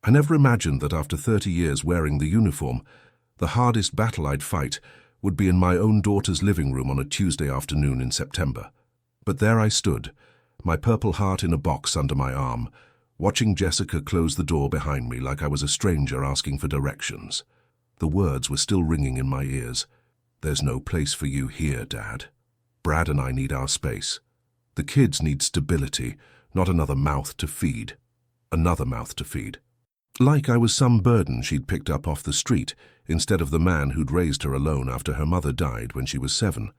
I never imagined that after 30 years wearing the uniform, the hardest battle I'd fight would be in my own daughter's living room on a Tuesday afternoon in September. But there I stood, my Purple Heart in a box under my arm, watching Jessica close the door behind me like I was a stranger asking for directions. The words were still ringing in my ears. "There's no place for you here, Dad. Brad and I need our space. The kids need stability, not another mouth to feed. Another mouth to feed." Like I was some burden she'd picked up off the street, instead of the man who'd raised her alone after her mother died when she was 7.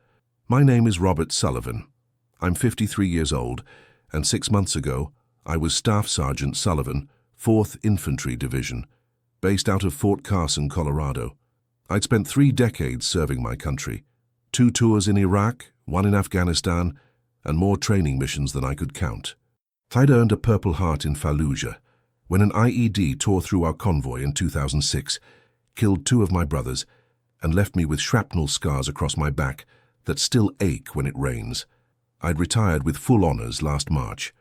My name is Robert Sullivan. I'm 53 years old, and 6 months ago, I was Staff Sergeant Sullivan, 4th Infantry Division, based out of Fort Carson, Colorado. I'd spent 3 decades serving my country, 2 tours in Iraq, 1 in Afghanistan, and more training missions than I could count. I'd earned a Purple Heart in Fallujah, when an IED tore through our convoy in 2006, killed 2 of my brothers, and left me with shrapnel scars across my back that still ache when it rains. I'd retired with full honors last March.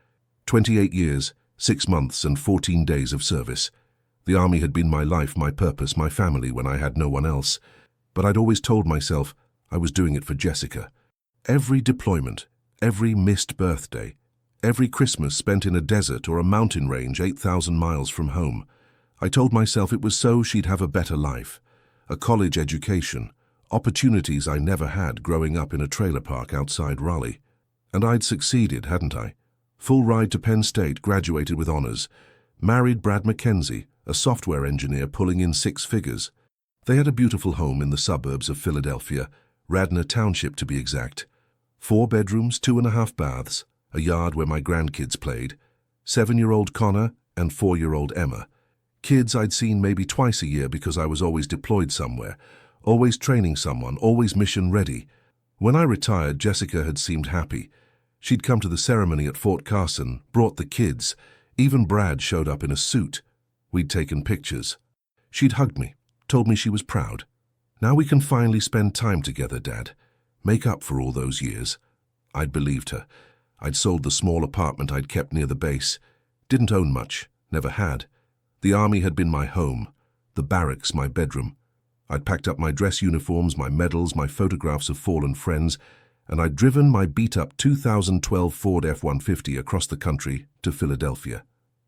28 years, 6 months and 14 days of service. The Army had been my life, my purpose, my family when I had no one else. But I'd always told myself I was doing it for Jessica. Every deployment, every missed birthday, every Christmas spent in a desert or a mountain range 8,000 miles from home, I told myself it was so she'd have a better life, a college education, opportunities I never had growing up in a trailer park outside Raleigh. And I'd succeeded, hadn't I? Full ride to Penn State, graduated with honors, married Brad McKenzie, a software engineer pulling in 6 figures. They had a beautiful home in the suburbs of Philadelphia, Radnor Township to be exact. 4 bedrooms, 2.5 baths, a yard where my grandkids played, 7-year-old Connor and 4-year-old Emma. Kids I'd seen maybe twice a year because I was always deployed somewhere, always training someone, always mission ready. When I retired, Jessica had seemed happy. She'd come to the ceremony at Fort Carson, brought the kids. Even Brad showed up in a suit. We'd taken pictures. She'd hugged me, told me she was proud. "Now we can finally spend time together, Dad. Make up for all those years." I'd believed her. I'd sold the small apartment I'd kept near the base. Didn't own much, never had. The Army had been my home, the barracks my bedroom. I'd packed up my dress uniforms, my medals, my photographs of fallen friends, and I'd driven my beat-up 2012 Ford F-150 across the country to Philadelphia.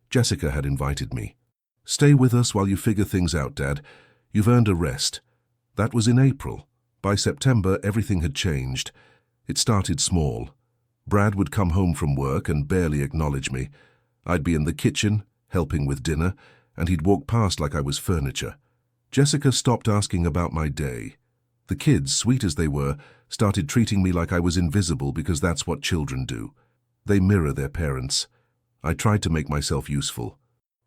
Jessica had invited me. "Stay with us while you figure things out, Dad. You've earned a rest." That was in April. By September, everything had changed. It started small. Brad would come home from work and barely acknowledge me. I'd be in the kitchen, helping with dinner, and he'd walk past like I was furniture. Jessica stopped asking about my day. The kids, sweet as they were, started treating me like I was invisible because that's what children do. They mirror their parents. I tried to make myself useful.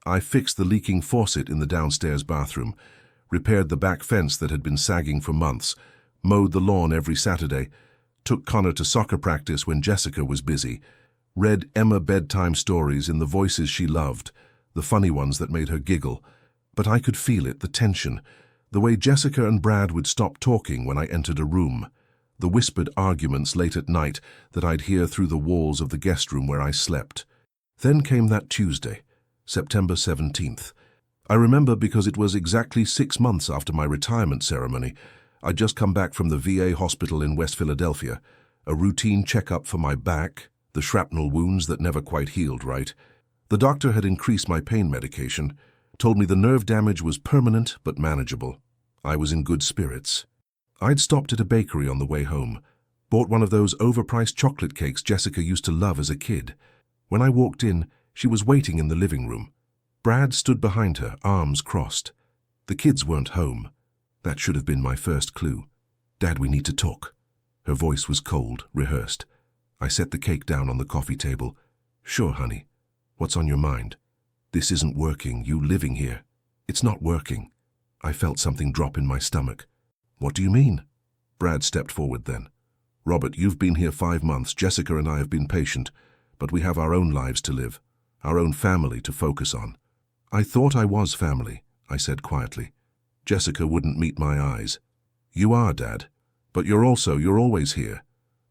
I fixed the leaking faucet in the downstairs bathroom, repaired the back fence that had been sagging for months, mowed the lawn every Saturday, took Connor to soccer practice when Jessica was busy, read Emma bedtime stories in the voices she loved, the funny ones that made her giggle. But I could feel it, the tension, the way Jessica and Brad would stop talking when I entered a room, the whispered arguments late at night that I'd hear through the walls of the guest room where I slept. Then came that Tuesday, September 17th. I remember because it was exactly 6 months after my retirement ceremony. I'd just come back from the VA hospital in West Philadelphia, a routine checkup for my back, the shrapnel wounds that never quite healed right. The doctor had increased my pain medication, told me the nerve damage was permanent but manageable. I was in good spirits. I'd stopped at a bakery on the way home, bought one of those overpriced chocolate cakes Jessica used to love as a kid. When I walked in, she was waiting in the living room. Brad stood behind her, arms crossed. The kids weren't home. That should have been my first clue. "Dad, we need to talk." Her voice was cold, rehearsed. I set the cake down on the coffee table. "Sure, honey. What's on your mind?" "This isn't working, you living here." "It's not working." I felt something drop in my stomach. "What do you mean?" Brad stepped forward then. "Robert, you've been here 5 months. Jessica and I have been patient, but we have our own lives to live, our own family to focus on." "I thought I was family," I said quietly. Jessica wouldn't meet my eyes. "You are, Dad, but you're always here.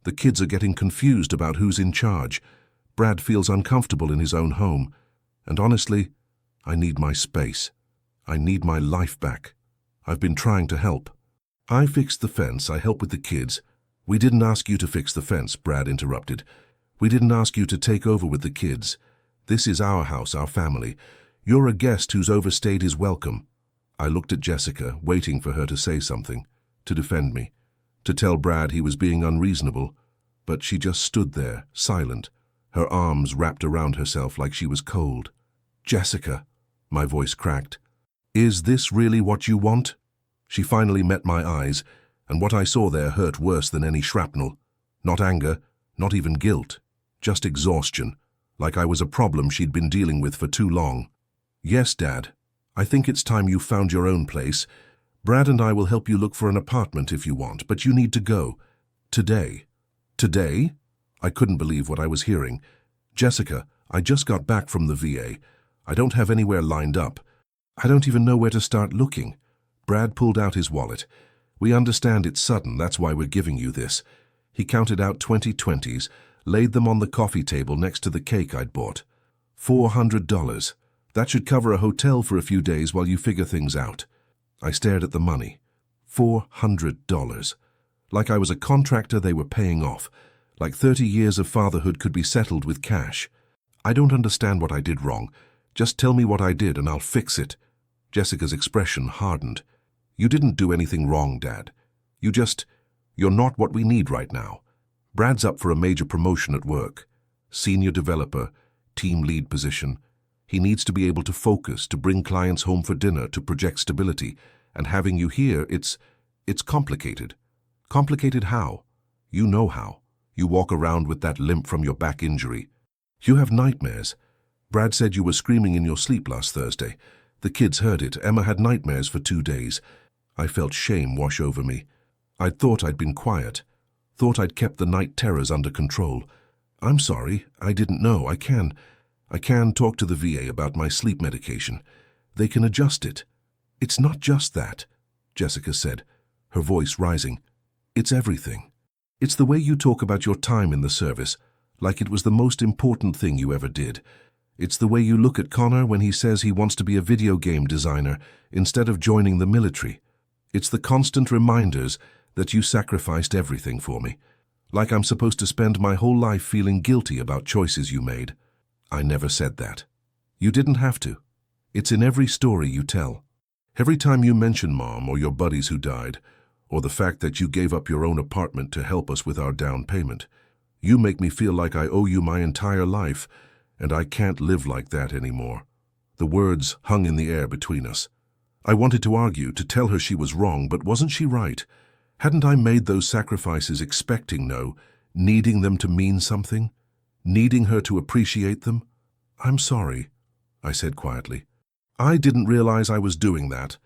The kids are getting confused about who's in charge. Brad feels uncomfortable in his own home, and honestly, I need my space. I need my life back. I've been trying to help. I fixed the fence, I helped with the kids. We didn't ask you to fix the fence, Brad interrupted. We didn't ask you to take over with the kids. This is our house, our family. You're a guest who's overstayed his welcome. I looked at Jessica, waiting for her to say something, to defend me, to tell Brad he was being unreasonable, but she just stood there, silent, her arms wrapped around herself like she was cold. Jessica, my voice cracked. Is this really what you want? She finally met my eyes, and what I saw there hurt worse than any shrapnel. Not anger, not even guilt, just exhaustion, like I was a problem she'd been dealing with for too long. Yes, Dad, I think it's time you found your own place. Brad and I will help you look for an apartment if you want, but you need to go. Today. Today? I couldn't believe what I was hearing. Jessica, I just got back from the VA. I don't have anywhere lined up. I don't even know where to start looking. Brad pulled out his wallet. We understand it's sudden, that's why we're giving you this. He counted out 20/20s, laid them on the coffee table next to the cake I'd bought. $400. That should cover a hotel for a few days while you figure things out. I stared at the money. $400. Like I was a contractor they were paying off. Like 30 years of fatherhood could be settled with cash. I don't understand what I did wrong. Just tell me what I did and I'll fix it. Jessica's expression hardened. You didn't do anything wrong, Dad. You're not what we need right now. Brad's up for a major promotion at work. Senior developer, team lead position. He needs to be able to focus, to bring clients home for dinner, to project stability. And having you here, it's complicated. Complicated how? You know how. You walk around with that limp from your back injury. You have nightmares. Brad said you were screaming in your sleep last Thursday. The kids heard it. Emma had nightmares for 2 days. I felt shame wash over me. I'd thought I'd been quiet. Thought I'd kept the night terrors under control. I'm sorry. I didn't know. I can talk to the VA about my sleep medication. They can adjust it. It's not just that, Jessica said, her voice rising. It's everything. It's the way you talk about your time in the service, like it was the most important thing you ever did. It's the way you look at Connor when he says he wants to be a video game designer instead of joining the military. It's the constant reminders that you sacrificed everything for me, like I'm supposed to spend my whole life feeling guilty about choices you made. I never said that. You didn't have to. It's in every story you tell. Every time you mention Mom or your buddies who died, or the fact that you gave up your own apartment to help us with our down payment, you make me feel like I owe you my entire life, and I can't live like that anymore. The words hung in the air between us. I wanted to argue, to tell her she was wrong, but wasn't she right? Hadn't I made those sacrifices expecting no, needing them to mean something? Needing her to appreciate them? I'm sorry, I said quietly. I didn't realize I was doing that.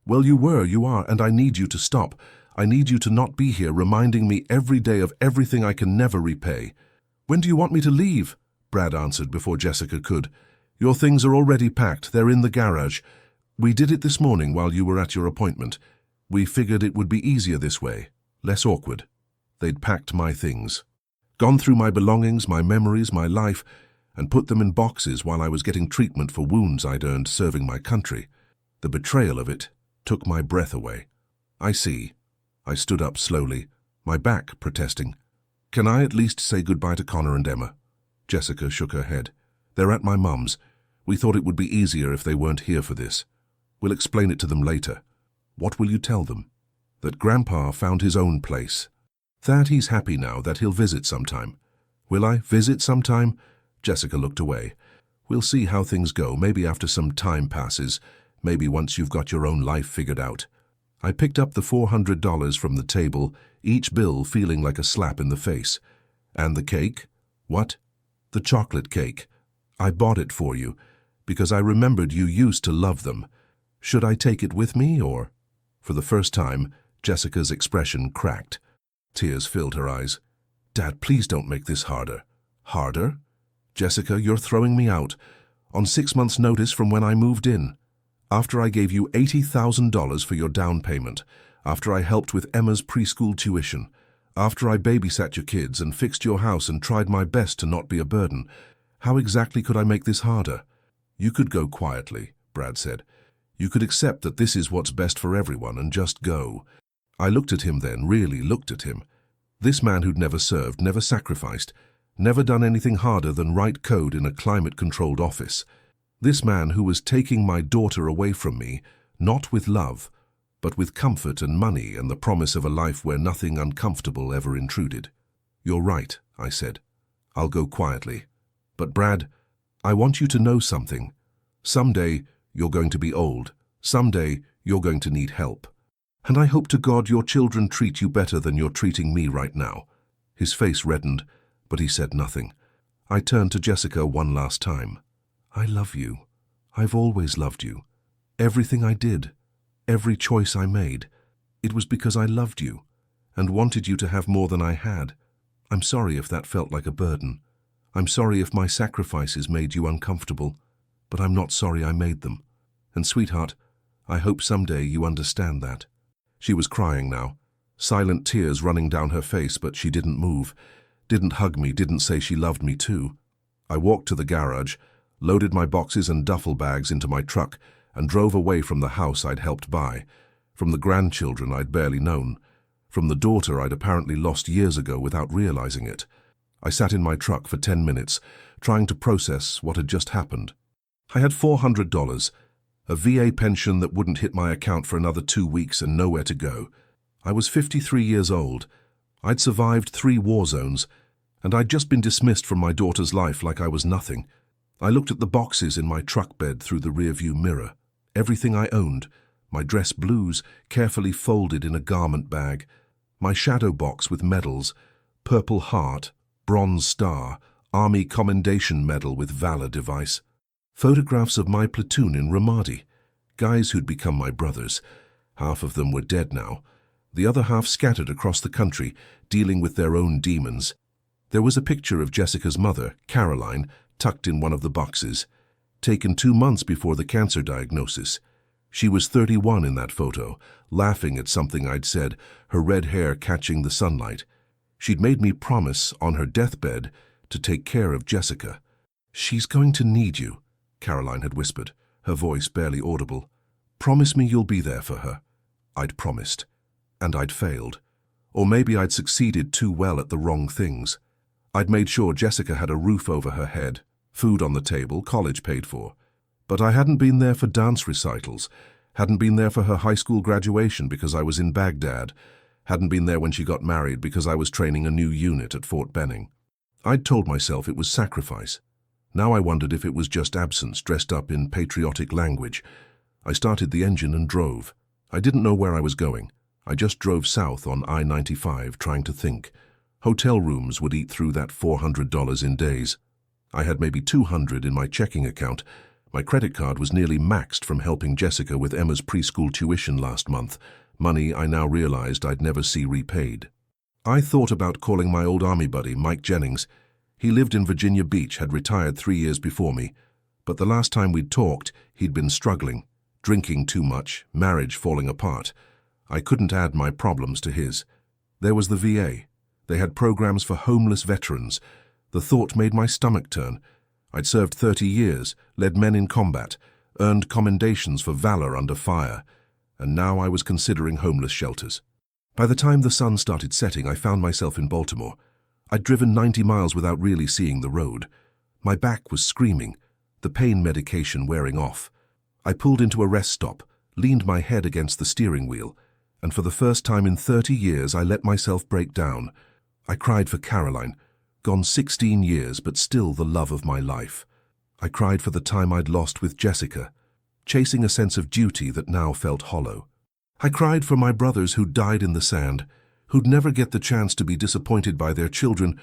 Well, you are, and I need you to stop. I need you to not be here reminding me every day of everything I can never repay. When do you want me to leave? Brad answered before Jessica could. Your things are already packed. They're in the garage. We did it this morning while you were at your appointment. We figured it would be easier this way, less awkward. They'd packed my things, gone through my belongings, my memories, my life, and put them in boxes while I was getting treatment for wounds I'd earned serving my country. The betrayal of it took my breath away. I see. I stood up slowly, my back protesting. Can I at least say goodbye to Connor and Emma? Jessica shook her head. They're at my mum's. We thought it would be easier if they weren't here for this. We'll explain it to them later. What will you tell them? That Grandpa found his own place. That he's happy now, that he'll visit sometime. Will I visit sometime? Jessica looked away. We'll see how things go, maybe after some time passes, maybe once you've got your own life figured out. I picked up the $400 from the table, each bill feeling like a slap in the face. And the cake? What? The chocolate cake. I bought it for you, because I remembered you used to love them. Should I take it with me, or? For the first time, Jessica's expression cracked. Tears filled her eyes. Dad, please don't make this harder. Harder? Jessica, you're throwing me out. On 6 months' notice from when I moved in. After I gave you $80,000 for your down payment. After I helped with Emma's preschool tuition. After I babysat your kids and fixed your house and tried my best to not be a burden. How exactly could I make this harder? You could go quietly, Brad said. You could accept that this is what's best for everyone and just go. I looked at him then, really looked at him. This man who'd never served, never sacrificed, never done anything harder than write code in a climate-controlled office. This man who was taking my daughter away from me, not with love, but with comfort and money and the promise of a life where nothing uncomfortable ever intruded. You're right, I said. I'll go quietly. But Brad, I want you to know something. Someday you're going to be old. Someday you're going to need help. And I hope to God your children treat you better than you're treating me right now. His face reddened, but he said nothing. I turned to Jessica one last time. I love you. I've always loved you. Everything I did, every choice I made, it was because I loved you and wanted you to have more than I had. I'm sorry if that felt like a burden. I'm sorry if my sacrifices made you uncomfortable, but I'm not sorry I made them. And sweetheart, I hope someday you understand that. She was crying now, silent tears running down her face, but she didn't move, didn't hug me, didn't say she loved me too. I walked to the garage, loaded my boxes and duffel bags into my truck, and drove away from the house I'd helped buy, from the grandchildren I'd barely known, from the daughter I'd apparently lost years ago without realizing it. I sat in my truck for 10 minutes, trying to process what had just happened. I had $400, a VA pension that wouldn't hit my account for another 2 weeks and nowhere to go. I was 53 years old. I'd survived 3 war zones, and I'd just been dismissed from my daughter's life like I was nothing. I looked at the boxes in my truck bed through the rearview mirror. Everything I owned, my dress blues carefully folded in a garment bag, my shadow box with medals, Purple Heart, Bronze Star, Army Commendation Medal with Valor device, photographs of my platoon in Ramadi, guys who'd become my brothers. Half of them were dead now, the other half scattered across the country, dealing with their own demons. There was a picture of Jessica's mother, Caroline, tucked in one of the boxes, taken 2 months before the cancer diagnosis. She was 31 in that photo, laughing at something I'd said, her red hair catching the sunlight. She'd made me promise on her deathbed to take care of Jessica. She's going to need you, Caroline had whispered, her voice barely audible. Promise me you'll be there for her. I'd promised. And I'd failed. Or maybe I'd succeeded too well at the wrong things. I'd made sure Jessica had a roof over her head, food on the table, college paid for. But I hadn't been there for dance recitals, hadn't been there for her high school graduation because I was in Baghdad, hadn't been there when she got married because I was training a new unit at Fort Benning. I'd told myself it was sacrifice. Now I wondered if it was just absence dressed up in patriotic language. I started the engine and drove. I didn't know where I was going. I just drove south on I-95 trying to think. Hotel rooms would eat through that $400 in days. I had maybe $200 in my checking account. My credit card was nearly maxed from helping Jessica with Emma's preschool tuition last month, money I now realized I'd never see repaid. I thought about calling my old army buddy, Mike Jennings. He lived in Virginia Beach, had retired 3 years before me, but the last time we'd talked, he'd been struggling, drinking too much, marriage falling apart. I couldn't add my problems to his. There was the VA. They had programs for homeless veterans. The thought made my stomach turn. I'd served 30 years, led men in combat, earned commendations for valor under fire, and now I was considering homeless shelters. By the time the sun started setting, I found myself in Baltimore. I'd driven 90 miles without really seeing the road. My back was screaming, the pain medication wearing off. I pulled into a rest stop, leaned my head against the steering wheel, and for the first time in 30 years I let myself break down. I cried for Caroline, gone 16 years but still the love of my life. I cried for the time I'd lost with Jessica, chasing a sense of duty that now felt hollow. I cried for my brothers who'd died in the sand, who'd never get the chance to be disappointed by their children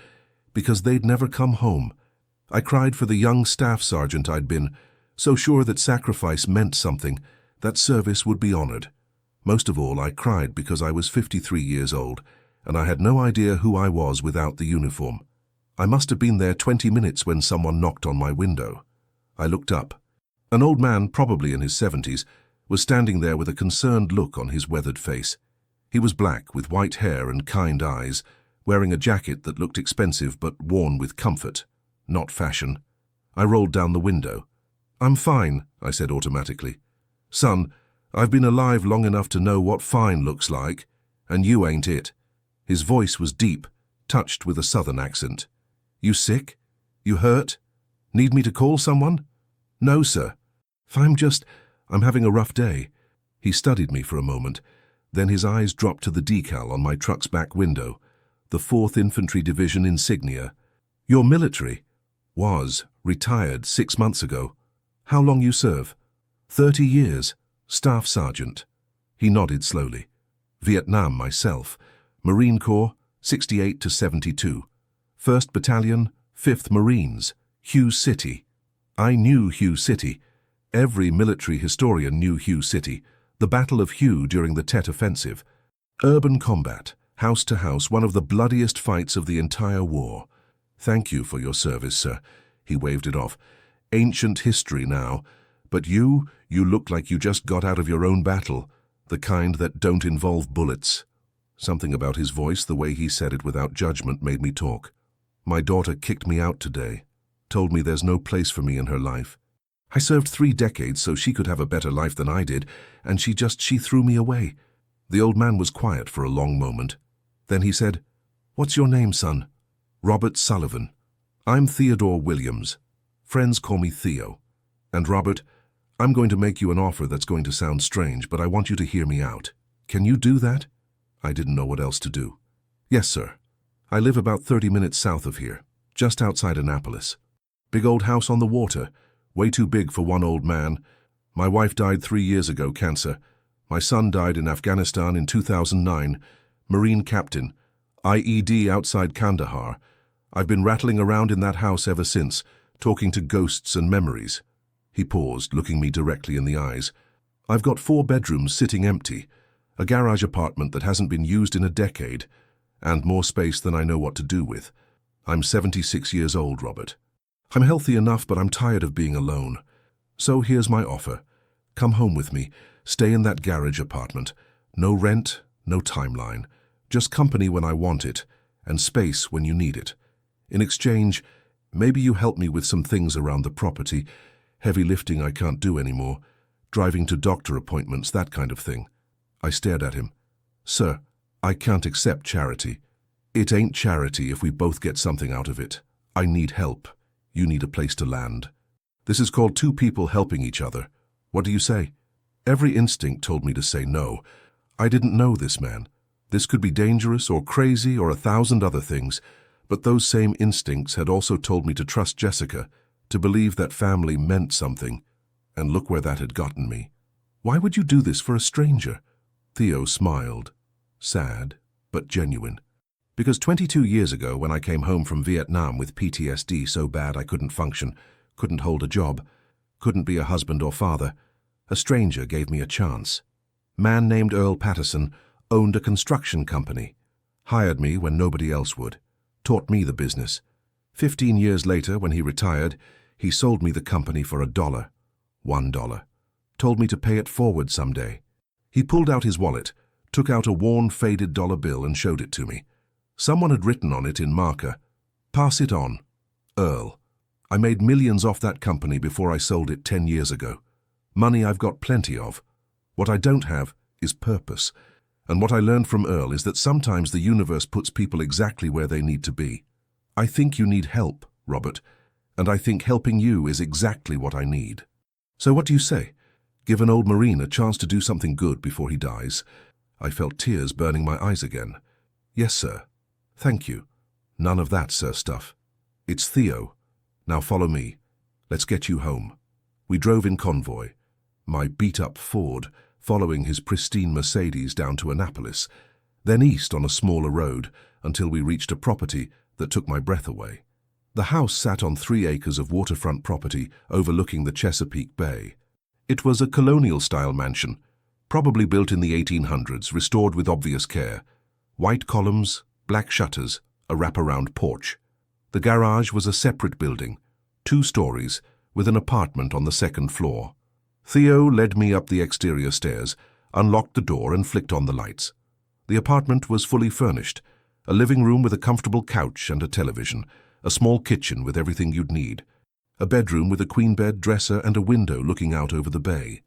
because they'd never come home. I cried for the young staff sergeant I'd been, so sure that sacrifice meant something, that service would be honored. Most of all, I cried because I was 53 years old, and I had no idea who I was without the uniform. I must have been there 20 minutes when someone knocked on my window. I looked up. An old man, probably in his 70s, was standing there with a concerned look on his weathered face. He was black, with white hair and kind eyes, wearing a jacket that looked expensive but worn with comfort, not fashion. I rolled down the window. I'm fine, I said automatically. Son, I've been alive long enough to know what fine looks like, and you ain't it. His voice was deep, touched with a southern accent. You sick? You hurt? Need me to call someone? No, sir. I'm having a rough day. He studied me for a moment, then his eyes dropped to the decal on my truck's back window, the 4th Infantry Division insignia. You're military? Was, retired 6 months ago. How long you serve? 30 years, Staff Sergeant. He nodded slowly. Vietnam myself, Marine Corps, 68 to 72. 1st Battalion, 5th Marines, Hughes City. I knew Hughes City. Every military historian knew Hughes City, the Battle of Hugh during the Tet Offensive. Urban combat, house to house, one of the bloodiest fights of the entire war. Thank you for your service, sir. He waved it off. Ancient history now. But you look like you just got out of your own battle, the kind that don't involve bullets. Something about his voice, the way he said it without judgment, made me talk. My daughter kicked me out today, told me there's no place for me in her life. I served 3 decades so she could have a better life than I did, and she threw me away. The old man was quiet for a long moment. Then he said, "What's your name, son?" "Robert Sullivan." "I'm Theodore Williams. Friends call me Theo. And Robert, I'm going to make you an offer that's going to sound strange, but I want you to hear me out. Can you do that?" I didn't know what else to do. "Yes, sir. I live about 30 minutes south of here, just outside Annapolis. Big old house on the water, way too big for one old man. My wife died 3 years ago, cancer. My son died in Afghanistan in 2009, Marine captain, IED outside Kandahar. I've been rattling around in that house ever since, talking to ghosts and memories." He paused, looking me directly in the eyes. "I've got 4 bedrooms sitting empty, a garage apartment that hasn't been used in a decade, and more space than I know what to do with. I'm 76 years old, Robert. I'm healthy enough, but I'm tired of being alone. So here's my offer. Come home with me, stay in that garage apartment. No rent, no timeline. Just company when I want it, and space when you need it. In exchange, maybe you help me with some things around the property, heavy lifting I can't do anymore, driving to doctor appointments, that kind of thing." I stared at him. "Sir, I can't accept charity. It ain't charity if we both get something out of it. I need help. You need a place to land. This is called 2 people helping each other. What do you say?" Every instinct told me to say no. I didn't know this man. This could be dangerous or crazy or 1,000 other things, but those same instincts had also told me to trust Jessica, to believe that family meant something, and look where that had gotten me. "Why would you do this for a stranger?" Theo smiled, sad but genuine. "Because 22 years ago, when I came home from Vietnam with PTSD so bad I couldn't function, couldn't hold a job, couldn't be a husband or father, a stranger gave me a chance. Man named Earl Patterson owned a construction company, hired me when nobody else would, taught me the business. 15 years later, when he retired, he sold me the company for $1, $1, told me to pay it forward someday. He pulled out his wallet, took out a worn, faded dollar bill and showed it to me. Someone had written on it in marker, 'Pass it on, Earl.' I made millions off that company before I sold it 10 years ago. Money I've got plenty of. What I don't have is purpose. And what I learned from Earl is that sometimes the universe puts people exactly where they need to be. I think you need help, Robert, and I think helping you is exactly what I need. So what do you say? Give an old Marine a chance to do something good before he dies?" I felt tears burning my eyes again. "Yes, sir. Thank you. None of that, sir, stuff. It's Theo. Now follow me. Let's get you home." We drove in convoy, my beat-up Ford following his pristine Mercedes down to Annapolis, then east on a smaller road until we reached a property that took my breath away. The house sat on 3 acres of waterfront property overlooking the Chesapeake Bay. It was a colonial-style mansion, probably built in the 1800s, restored with obvious care. White columns, black shutters, a wraparound porch. The garage was a separate building, 2 stories, with an apartment on the 2nd floor. Theo led me up the exterior stairs, unlocked the door and flicked on the lights. The apartment was fully furnished, a living room with a comfortable couch and a television, a small kitchen with everything you'd need. A bedroom with a queen bed, dresser, and a window looking out over the bay.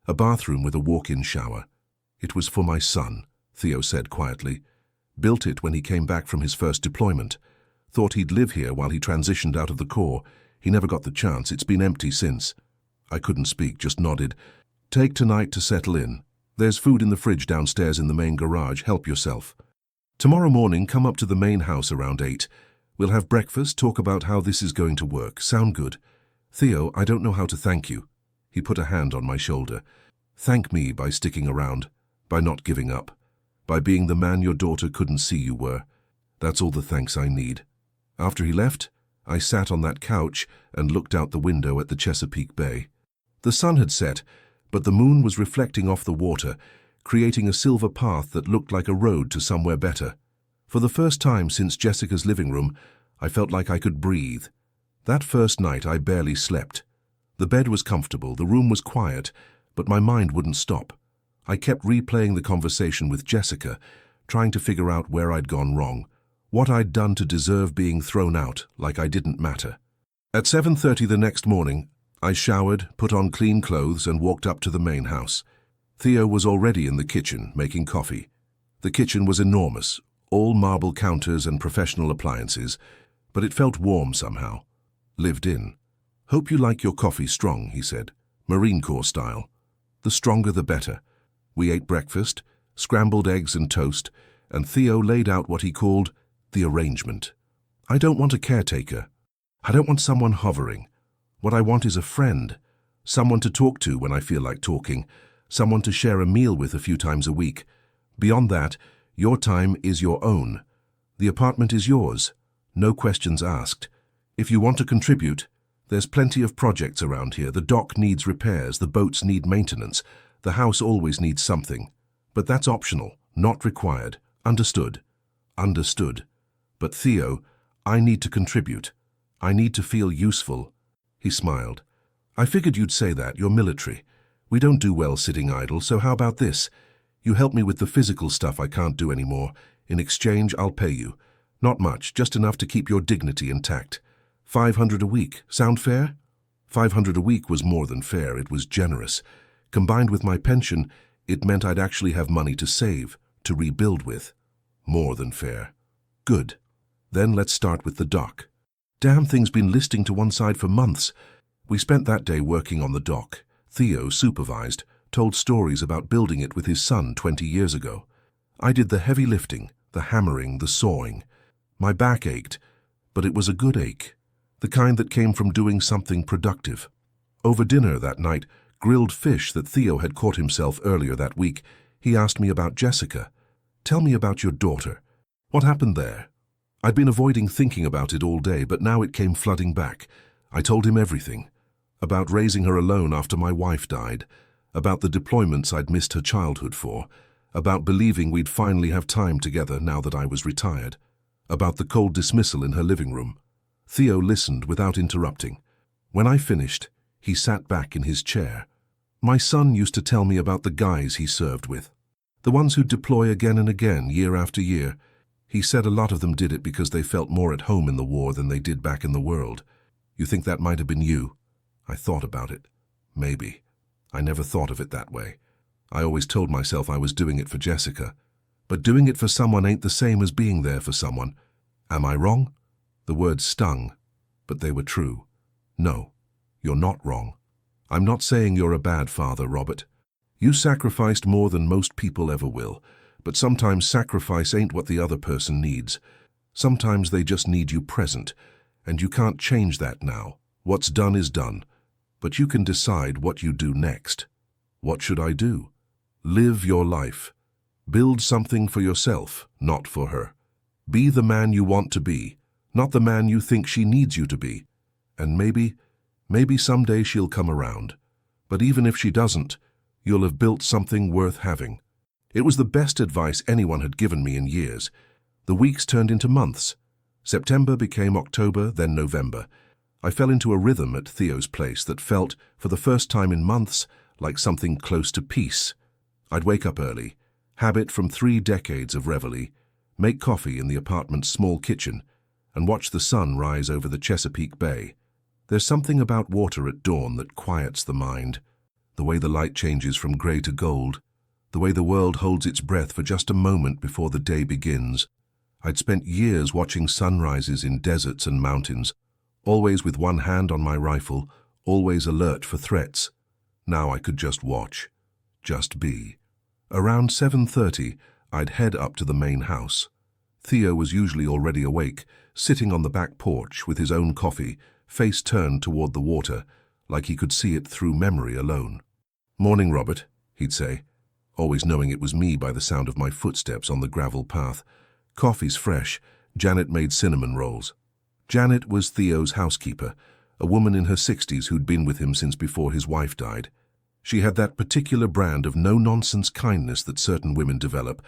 A bathroom with a walk-in shower. It was for my son, Theo said quietly. Built it when he came back from his first deployment. Thought he'd live here while he transitioned out of the Corps. He never got the chance. It's been empty since. I couldn't speak, just nodded. Take tonight to settle in. There's food in the fridge downstairs in the main garage. Help yourself. Tomorrow morning, come up to the main house around 8. We'll have breakfast, talk about how this is going to work. Sound good? Theo, I don't know how to thank you. He put a hand on my shoulder. Thank me by sticking around, by not giving up, by being the man your daughter couldn't see you were. That's all the thanks I need. After he left, I sat on that couch and looked out the window at the Chesapeake Bay. The sun had set, but the moon was reflecting off the water, creating a silver path that looked like a road to somewhere better. For the first time since Jessica's living room, I felt like I could breathe. That first night I barely slept. The bed was comfortable, the room was quiet, but my mind wouldn't stop. I kept replaying the conversation with Jessica, trying to figure out where I'd gone wrong, what I'd done to deserve being thrown out like I didn't matter. At 7:30 the next morning, I showered, put on clean clothes, and walked up to the main house. Theo was already in the kitchen, making coffee. The kitchen was enormous, all marble counters and professional appliances, but it felt warm somehow. Lived in. Hope you like your coffee strong, he said, Marine Corps style. The stronger the better. We ate breakfast, scrambled eggs and toast, and Theo laid out what he called the arrangement. I don't want a caretaker. I don't want someone hovering. What I want is a friend, someone to talk to when I feel like talking, someone to share a meal with a few times a week. Beyond that, your time is your own. The apartment is yours, no questions asked. If you want to contribute, there's plenty of projects around here. The dock needs repairs, the boats need maintenance, the house always needs something. But that's optional, not required. Understood? Understood. But Theo, I need to contribute. I need to feel useful. He smiled. I figured you'd say that. You're military. We don't do well sitting idle, so how about this? You help me with the physical stuff I can't do anymore. In exchange, I'll pay you. Not much, just enough to keep your dignity intact. 500 a week. Sound fair? 500 a week was more than fair. It was generous. Combined with my pension, it meant I'd actually have money to save, to rebuild with. More than fair. Good. Then let's start with the dock. Damn thing's been listing to one side for months. We spent that day working on the dock. Theo supervised, told stories about building it with his son 20 years ago. I did the heavy lifting, the hammering, the sawing. My back ached, but it was a good ache, the kind that came from doing something productive. Over dinner that night, grilled fish that Theo had caught himself earlier that week, he asked me about Jessica. Tell me about your daughter. What happened there? I'd been avoiding thinking about it all day, but now it came flooding back. I told him everything. About raising her alone after my wife died, about the deployments I'd missed her childhood for, about believing we'd finally have time together now that I was retired, about the cold dismissal in her living room. Theo listened without interrupting. When I finished, he sat back in his chair. My son used to tell me about the guys he served with, the ones who'd deploy again and again, year after year. He said a lot of them did it because they felt more at home in the war than they did back in the world. You think that might have been you? I thought about it. Maybe. I never thought of it that way. I always told myself I was doing it for Jessica. But doing it for someone ain't the same as being there for someone. Am I wrong? The words stung, but they were true. No, you're not wrong. I'm not saying you're a bad father, Robert. You sacrificed more than most people ever will, but sometimes sacrifice ain't what the other person needs. Sometimes they just need you present, and you can't change that now. What's done is done, but you can decide what you do next. What should I do? Live your life. Build something for yourself, not for her. Be the man you want to be, not the man you think she needs you to be. And maybe someday she'll come around. But even if she doesn't, you'll have built something worth having. It was the best advice anyone had given me in years. The weeks turned into months. September became October, then November. I fell into a rhythm at Theo's place that felt, for the first time in months, like something close to peace. I'd wake up early, habit from 3 decades of reveille, make coffee in the apartment's small kitchen, and watch the sun rise over the Chesapeake Bay. There's something about water at dawn that quiets the mind. The way the light changes from grey to gold. The way the world holds its breath for just a moment before the day begins. I'd spent years watching sunrises in deserts and mountains, always with one hand on my rifle, always alert for threats. Now I could just watch, just be. Around 7:30, I'd head up to the main house. Theo was usually already awake, sitting on the back porch with his own coffee, face turned toward the water, like he could see it through memory alone. "Morning, Robert," he'd say, always knowing it was me by the sound of my footsteps on the gravel path. "Coffee's fresh. Janet made cinnamon rolls." Janet was Theo's housekeeper, a woman in her 60s who'd been with him since before his wife died. She had that particular brand of no-nonsense kindness that certain women develop,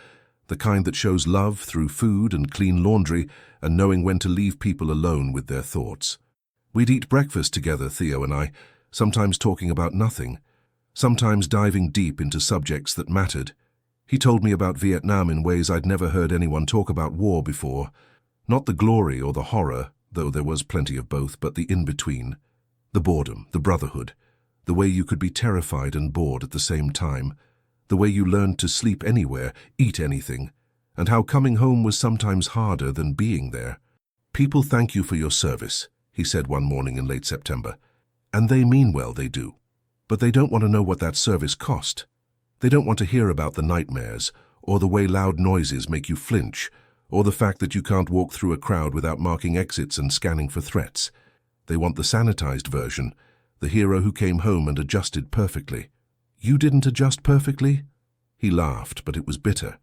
the kind that shows love through food and clean laundry and knowing when to leave people alone with their thoughts. We'd eat breakfast together, Theo and I, sometimes talking about nothing, sometimes diving deep into subjects that mattered. He told me about Vietnam in ways I'd never heard anyone talk about war before. Not the glory or the horror, though there was plenty of both, but the in-between. The boredom, the brotherhood, the way you could be terrified and bored at the same time, the way you learned to sleep anywhere, eat anything, and how coming home was sometimes harder than being there. "People thank you for your service," he said one morning in late September. "And they mean well, they do. But they don't want to know what that service cost. They don't want to hear about the nightmares, or the way loud noises make you flinch, or the fact that you can't walk through a crowd without marking exits and scanning for threats. They want the sanitized version, the hero who came home and adjusted perfectly." "You didn't adjust perfectly?" He laughed, but it was bitter.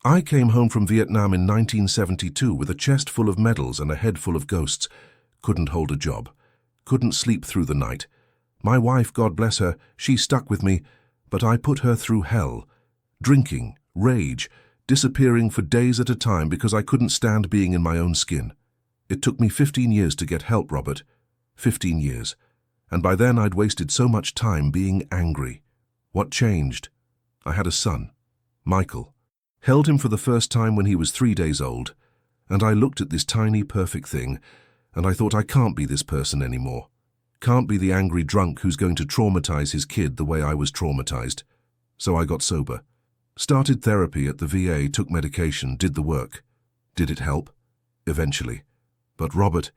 "I came home from Vietnam in 1972 with a chest full of medals and a head full of ghosts. Couldn't hold a job. Couldn't sleep through the night. My wife, God bless her, she stuck with me, but I put her through hell. Drinking, rage, disappearing for days at a time because I couldn't stand being in my own skin. It took me 15 years to get help, Robert. 15 years. And by then I'd wasted so much time being angry. What changed? I had a son, Michael. Held him for the first time when he was 3 days old, and I looked at this tiny, perfect thing, and I thought I can't be this person anymore. Can't be the angry drunk who's going to traumatize his kid the way I was traumatized. So I got sober. Started therapy at the VA, took medication, did the work. Did it help? Eventually. But Robert,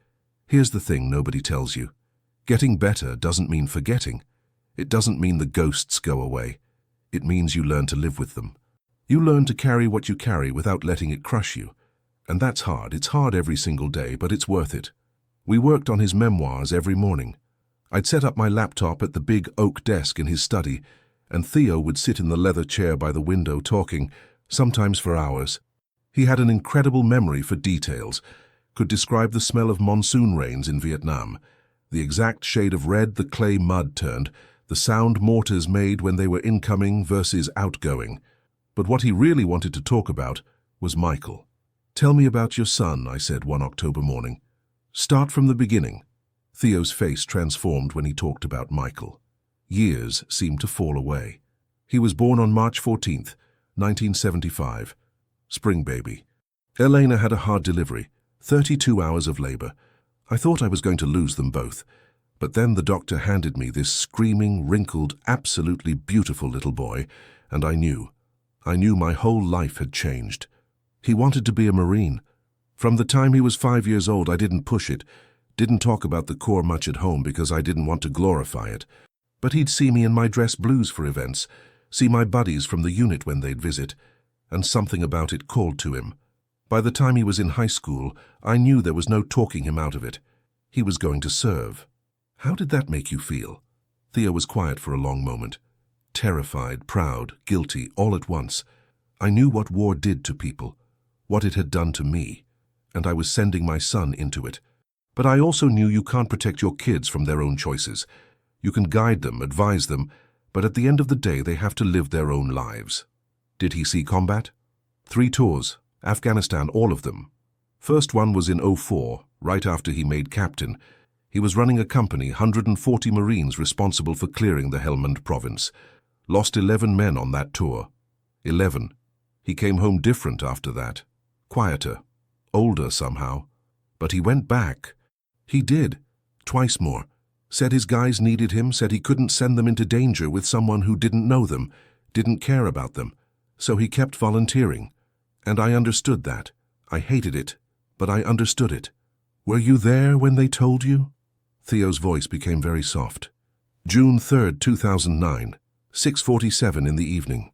here's the thing nobody tells you. Getting better doesn't mean forgetting. It doesn't mean the ghosts go away. It means you learn to live with them. You learn to carry what you carry without letting it crush you. And that's hard. It's hard every single day, but it's worth it. We worked on his memoirs every morning. I'd set up my laptop at the big oak desk in his study, and Theo would sit in the leather chair by the window talking, sometimes for hours. He had an incredible memory for details, could describe the smell of monsoon rains in Vietnam, the exact shade of red the clay mud turned, the sound mortars made when they were incoming versus outgoing. But what he really wanted to talk about was Michael. "Tell me about your son," I said one October morning. "Start from the beginning." Theo's face transformed when he talked about Michael. Years seemed to fall away. He was born on March 14th, 1975. Spring baby. Elena had a hard delivery, 32 hours of labor. I thought I was going to lose them both. But then the doctor handed me this screaming, wrinkled, absolutely beautiful little boy, and I knew my whole life had changed. He wanted to be a Marine. From the time he was 5 years old, I didn't push it, didn't talk about the Corps much at home because I didn't want to glorify it. But he'd see me in my dress blues for events, see my buddies from the unit when they'd visit, and something about it called to him. By the time he was in high school, I knew there was no talking him out of it. He was going to serve. How did that make you feel? Theo was quiet for a long moment. Terrified, proud, guilty, all at once. I knew what war did to people, what it had done to me, and I was sending my son into it. But I also knew you can't protect your kids from their own choices. You can guide them, advise them, but at the end of the day they have to live their own lives. Did he see combat? 3 tours, Afghanistan, all of them. First one was in 2004, right after he made captain. He was running a company, 140 Marines responsible for clearing the Helmand province. Lost 11 men on that tour. 11. He came home different after that. Quieter. Older somehow. But he went back. He did. Twice more. Said his guys needed him, said he couldn't send them into danger with someone who didn't know them, didn't care about them. So he kept volunteering. And I understood that. I hated it, but I understood it. Were you there when they told you? Theo's voice became very soft. June 3rd, 2009, 6:47 in the evening.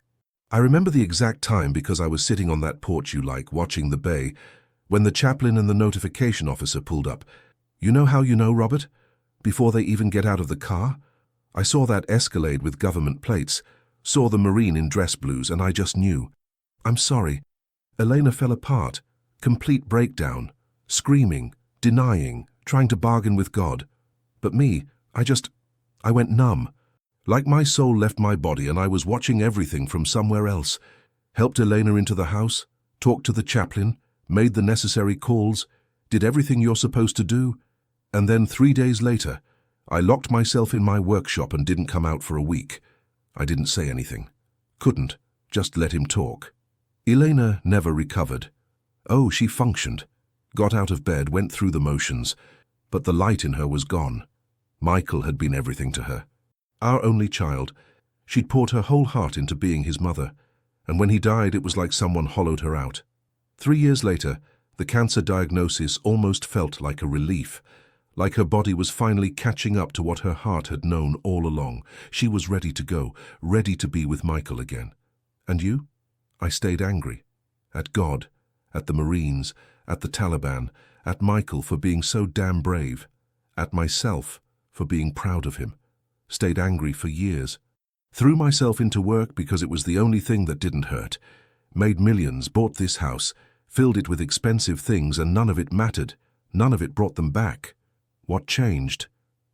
I remember the exact time because I was sitting on that porch you like, watching the bay, when the chaplain and the notification officer pulled up. You know how you know, Robert? Before they even get out of the car? I saw that Escalade with government plates, saw the Marine in dress blues, and I just knew. I'm sorry. Elena fell apart, complete breakdown, screaming, denying, trying to bargain with God. But me, I went numb. Like my soul left my body and I was watching everything from somewhere else. Helped Elena into the house, talked to the chaplain, made the necessary calls, did everything you're supposed to do. And then 3 days later, I locked myself in my workshop and didn't come out for a week. I didn't say anything. Couldn't. Just let him talk. Elena never recovered. Oh, she functioned. Got out of bed, went through the motions. But the light in her was gone. Michael had been everything to her. Our only child. She'd poured her whole heart into being his mother. And when he died, it was like someone hollowed her out. 3 years later, the cancer diagnosis almost felt like a relief. Like her body was finally catching up to what her heart had known all along. She was ready to go, ready to be with Michael again. And you? I stayed angry. At God, at the Marines, at the Taliban, at Michael for being so damn brave, at myself for being proud of him. Stayed angry for years. Threw myself into work because it was the only thing that didn't hurt. Made millions, bought this house, filled it with expensive things, and none of it mattered. None of it brought them back. What changed?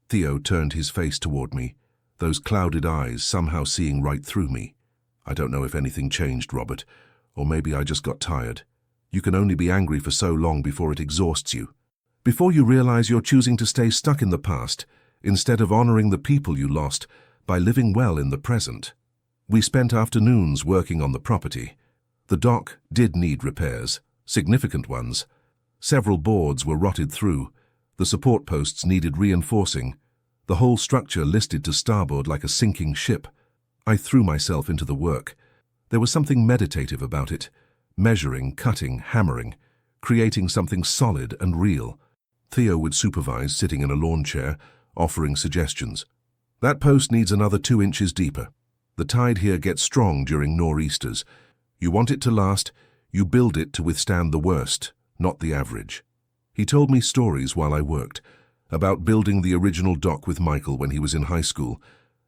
Theo turned his face toward me, those clouded eyes somehow seeing right through me. I don't know if anything changed, Robert, or maybe I just got tired. You can only be angry for so long before it exhausts you. Before you realize you're choosing to stay stuck in the past, instead of honoring the people you lost by living well in the present. We spent afternoons working on the property. The dock did need repairs, significant ones. Several boards were rotted through. The support posts needed reinforcing. The whole structure listed to starboard like a sinking ship. I threw myself into the work. There was something meditative about it. Measuring, cutting, hammering, creating something solid and real. Theo would supervise, sitting in a lawn chair, offering suggestions. That post needs another 2 inches deeper. The tide here gets strong during nor'easters. You want it to last, you build it to withstand the worst, not the average. He told me stories while I worked, about building the original dock with Michael when he was in high school,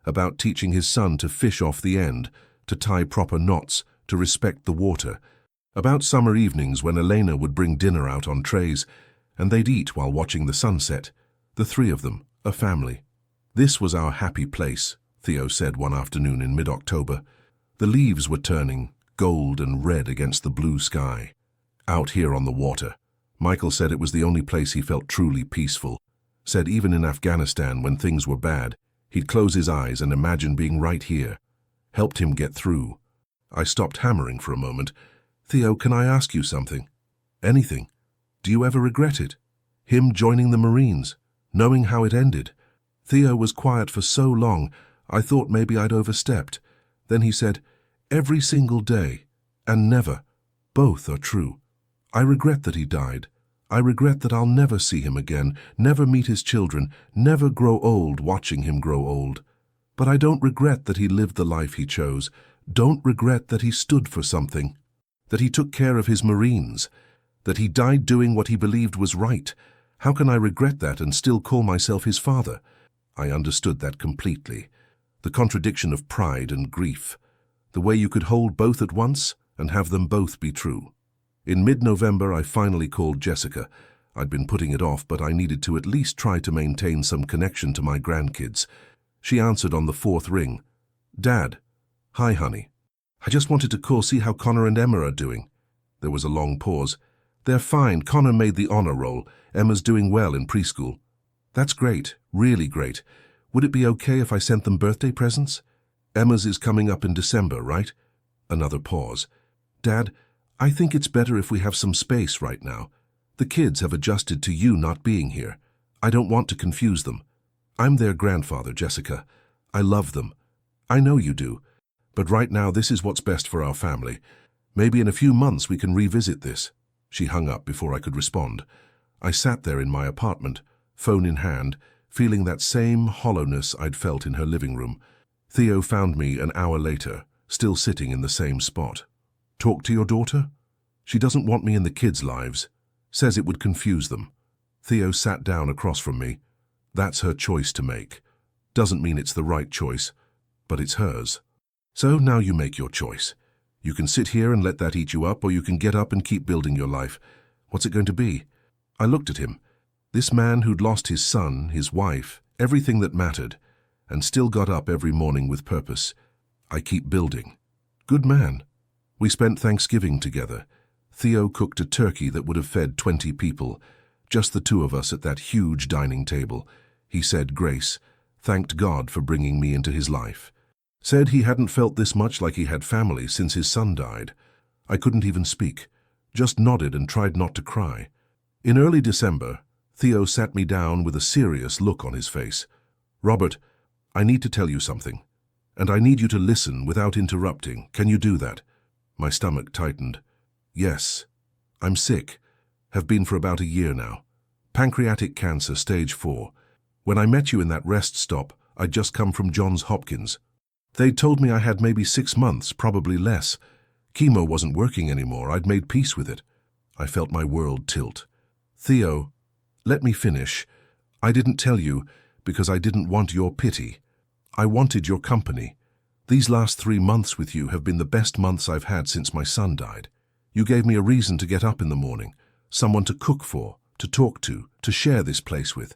about teaching his son to fish off the end, to tie proper knots, to respect the water, about summer evenings when Elena would bring dinner out on trays, and they'd eat while watching the sunset, the 3 of them, a family. This was our happy place, Theo said one afternoon in mid-October. The leaves were turning, gold and red against the blue sky. Out here on the water. Michael said it was the only place he felt truly peaceful. Said even in Afghanistan, when things were bad, he'd close his eyes and imagine being right here. Helped him get through. I stopped hammering for a moment. Theo, can I ask you something? Anything. Do you ever regret it? Him joining the Marines, knowing how it ended. Theo was quiet for so long, I thought maybe I'd overstepped. Then he said, every single day, and never. Both are true. I regret that he died. I regret that I'll never see him again, never meet his children, never grow old watching him grow old. But I don't regret that he lived the life he chose. Don't regret that he stood for something. That he took care of his Marines. That he died doing what he believed was right. How can I regret that and still call myself his father? I understood that completely. The contradiction of pride and grief. The way you could hold both at once and have them both be true. In mid-November, I finally called Jessica. I'd been putting it off, but I needed to at least try to maintain some connection to my grandkids. She answered on the 4th ring. Dad. Hi, honey. I just wanted to call, see how Connor and Emma are doing. There was a long pause. They're fine. Connor made the honor roll. Emma's doing well in preschool. That's great. Really great. Would it be okay if I sent them birthday presents? Emma's is coming up in December, right? Another pause. Dad, I think it's better if we have some space right now. The kids have adjusted to you not being here. I don't want to confuse them. I'm their grandfather, Jessica. I love them. I know you do. But right now, this is what's best for our family. Maybe in a few months we can revisit this." She hung up before I could respond. I sat there in my apartment, phone in hand, feeling that same hollowness I'd felt in her living room. Theo found me an hour later, still sitting in the same spot. "Talk to your daughter? She doesn't want me in the kids' lives. Says it would confuse them." Theo sat down across from me. "That's her choice to make. Doesn't mean it's the right choice, but it's hers. So now you make your choice. You can sit here and let that eat you up, or you can get up and keep building your life. What's it going to be?" I looked at him. This man who'd lost his son, his wife, everything that mattered, and still got up every morning with purpose. "I keep building." Good man. We spent Thanksgiving together. Theo cooked a turkey that would have fed 20 people, just the two of us at that huge dining table. He said grace, thanked God for bringing me into his life. Said he hadn't felt this much like he had family since his son died. I couldn't even speak, just nodded and tried not to cry. In early December, Theo sat me down with a serious look on his face. "Robert, I need to tell you something, and I need you to listen without interrupting. Can you do that?" My stomach tightened. "Yes. I'm sick. Have been for about a year now. Pancreatic cancer, stage 4. When I met you in that rest stop, I'd just come from Johns Hopkins. They'd told me I had maybe 6 months, probably less. Chemo wasn't working anymore. I'd made peace with it." I felt my world tilt. "Theo, let me finish. I didn't tell you because I didn't want your pity. I wanted your company. These last 3 months with you have been the best months I've had since my son died. You gave me a reason to get up in the morning, someone to cook for, to talk to share this place with.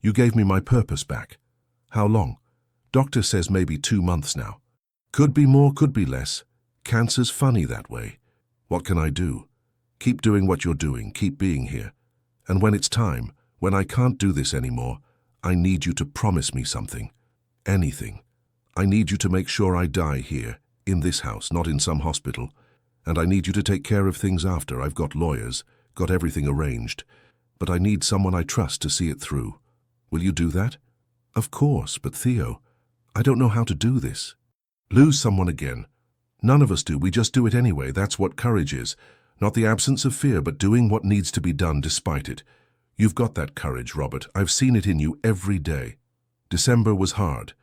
You gave me my purpose back. How long? Doctor says maybe 2 months now. Could be more, could be less. Cancer's funny that way. What can I do? Keep doing what you're doing, keep being here. And when it's time, when I can't do this anymore, I need you to promise me something. Anything. I need you to make sure I die here, in this house, not in some hospital. And I need you to take care of things after. I've got lawyers, got everything arranged. But I need someone I trust to see it through. Will you do that?" "Of course, but Theo, I don't know how to do this." "Lose someone again. None of us do, we just do it anyway. That's what courage is. Not the absence of fear, but doing what needs to be done despite it. You've got that courage, Robert. I've seen it in you every day." December was hard.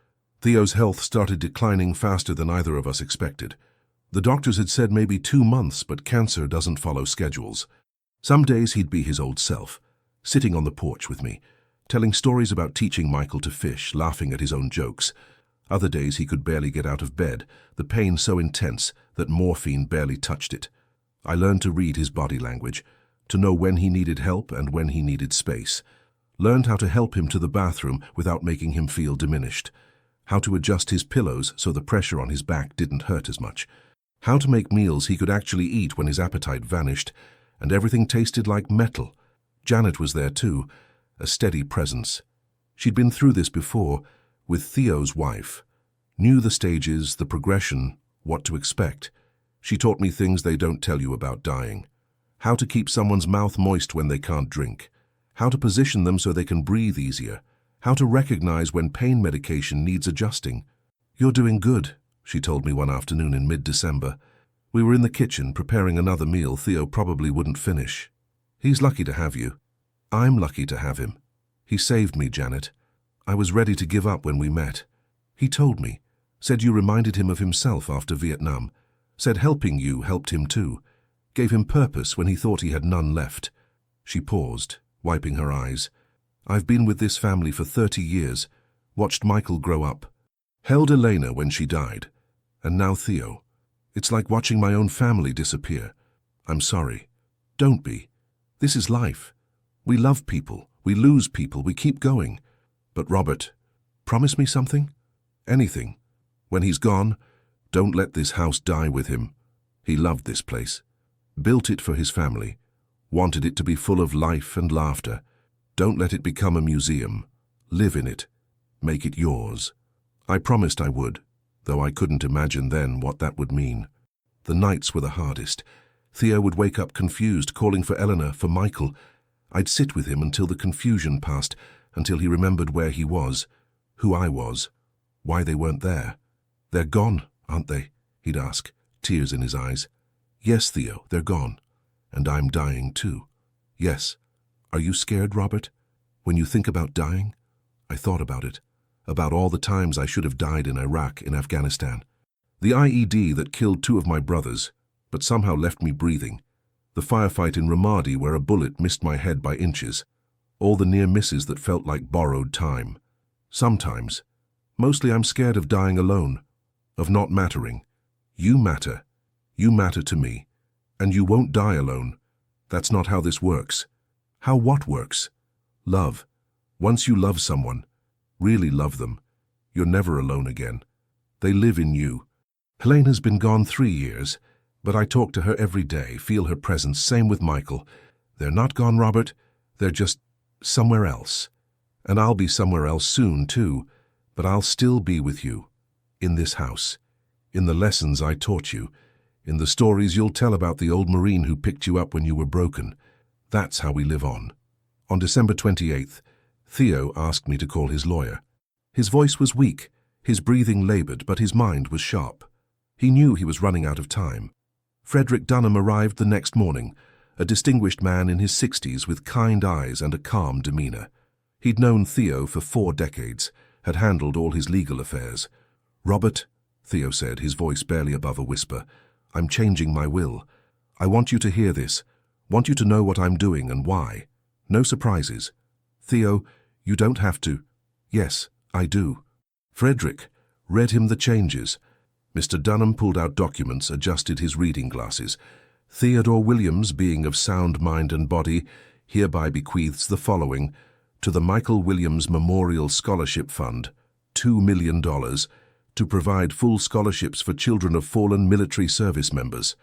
Theo's health started declining faster than either of us expected. The doctors had said maybe 2 months, but cancer doesn't follow schedules. Some days he'd be his old self, sitting on the porch with me, telling stories about teaching Michael to fish, laughing at his own jokes. Other days he could barely get out of bed, the pain so intense that morphine barely touched it. I learned to read his body language, to know when he needed help and when he needed space. Learned how to help him to the bathroom without making him feel diminished. How to adjust his pillows so the pressure on his back didn't hurt as much. How to make meals he could actually eat when his appetite vanished, and everything tasted like metal. Janet was there too, a steady presence. She'd been through this before, with Theo's wife. Knew the stages, the progression, what to expect. She taught me things they don't tell you about dying. How to keep someone's mouth moist when they can't drink. How to position them so they can breathe easier. How to recognize when pain medication needs adjusting. "You're doing good," she told me one afternoon in mid-December. We were in the kitchen preparing another meal Theo probably wouldn't finish. "He's lucky to have you." "I'm lucky to have him. He saved me, Janet. I was ready to give up when we met. He told me, said you reminded him of himself after Vietnam, said helping you helped him too, gave him purpose when he thought he had none left." She paused, wiping her eyes. "I've been with this family for 30 years, watched Michael grow up, held Elena when she died, and now Theo. It's like watching my own family disappear. I'm sorry. Don't be. This is life. We love people, we lose people, we keep going. But Robert, promise me something? Anything. When he's gone, don't let this house die with him. He loved this place. Built it for his family. Wanted it to be full of life and laughter. Don't let it become a museum. Live in it. Make it yours." I promised I would, though I couldn't imagine then what that would mean. The nights were the hardest. Theo would wake up confused, calling for Eleanor, for Michael. I'd sit with him until the confusion passed, until he remembered where he was. who I was, why they weren't there. "They're gone, aren't they?" he'd ask, tears in his eyes. "Yes, Theo, they're gone. And I'm dying too." "Yes. Are you scared, Robert? When you think about dying?" I thought about it, about all the times I should have died in Iraq, in Afghanistan. The IED that killed 2 of my brothers, but somehow left me breathing. The firefight in Ramadi where a bullet missed my head by inches. All the near misses that felt like borrowed time. Sometimes. Mostly I'm scared of dying alone, of not mattering. You matter. You matter to me. And you won't die alone. That's not how this works. How what works? Love. Once you love someone, really love them, you're never alone again. They live in you. Helene has been gone 3 years, but I talk to her every day, feel her presence, same with Michael. They're not gone, Robert. They're just somewhere else. And I'll be somewhere else soon, too, but I'll still be with you. In this house. In the lessons I taught you. In the stories you'll tell about the old Marine who picked you up when you were broken. That's how we live on. On December 28th, Theo asked me to call his lawyer. His voice was weak, his breathing labored, but his mind was sharp. He knew he was running out of time. Frederick Dunham arrived the next morning, a distinguished man in his 60s with kind eyes and a calm demeanor. He'd known Theo for 4 decades, had handled all his legal affairs. "Robert," Theo said, his voice barely above a whisper, "I'm changing my will. I want you to hear this, want you to know what I'm doing and why. No surprises. Theo, you don't have to." "Yes, I do." Frederick read him the changes. Mr. Dunham pulled out documents, adjusted his reading glasses. "Theodore Williams, being of sound mind and body, hereby bequeaths the following to the Michael Williams Memorial Scholarship Fund, $2 million, to provide full scholarships for children of fallen military service members.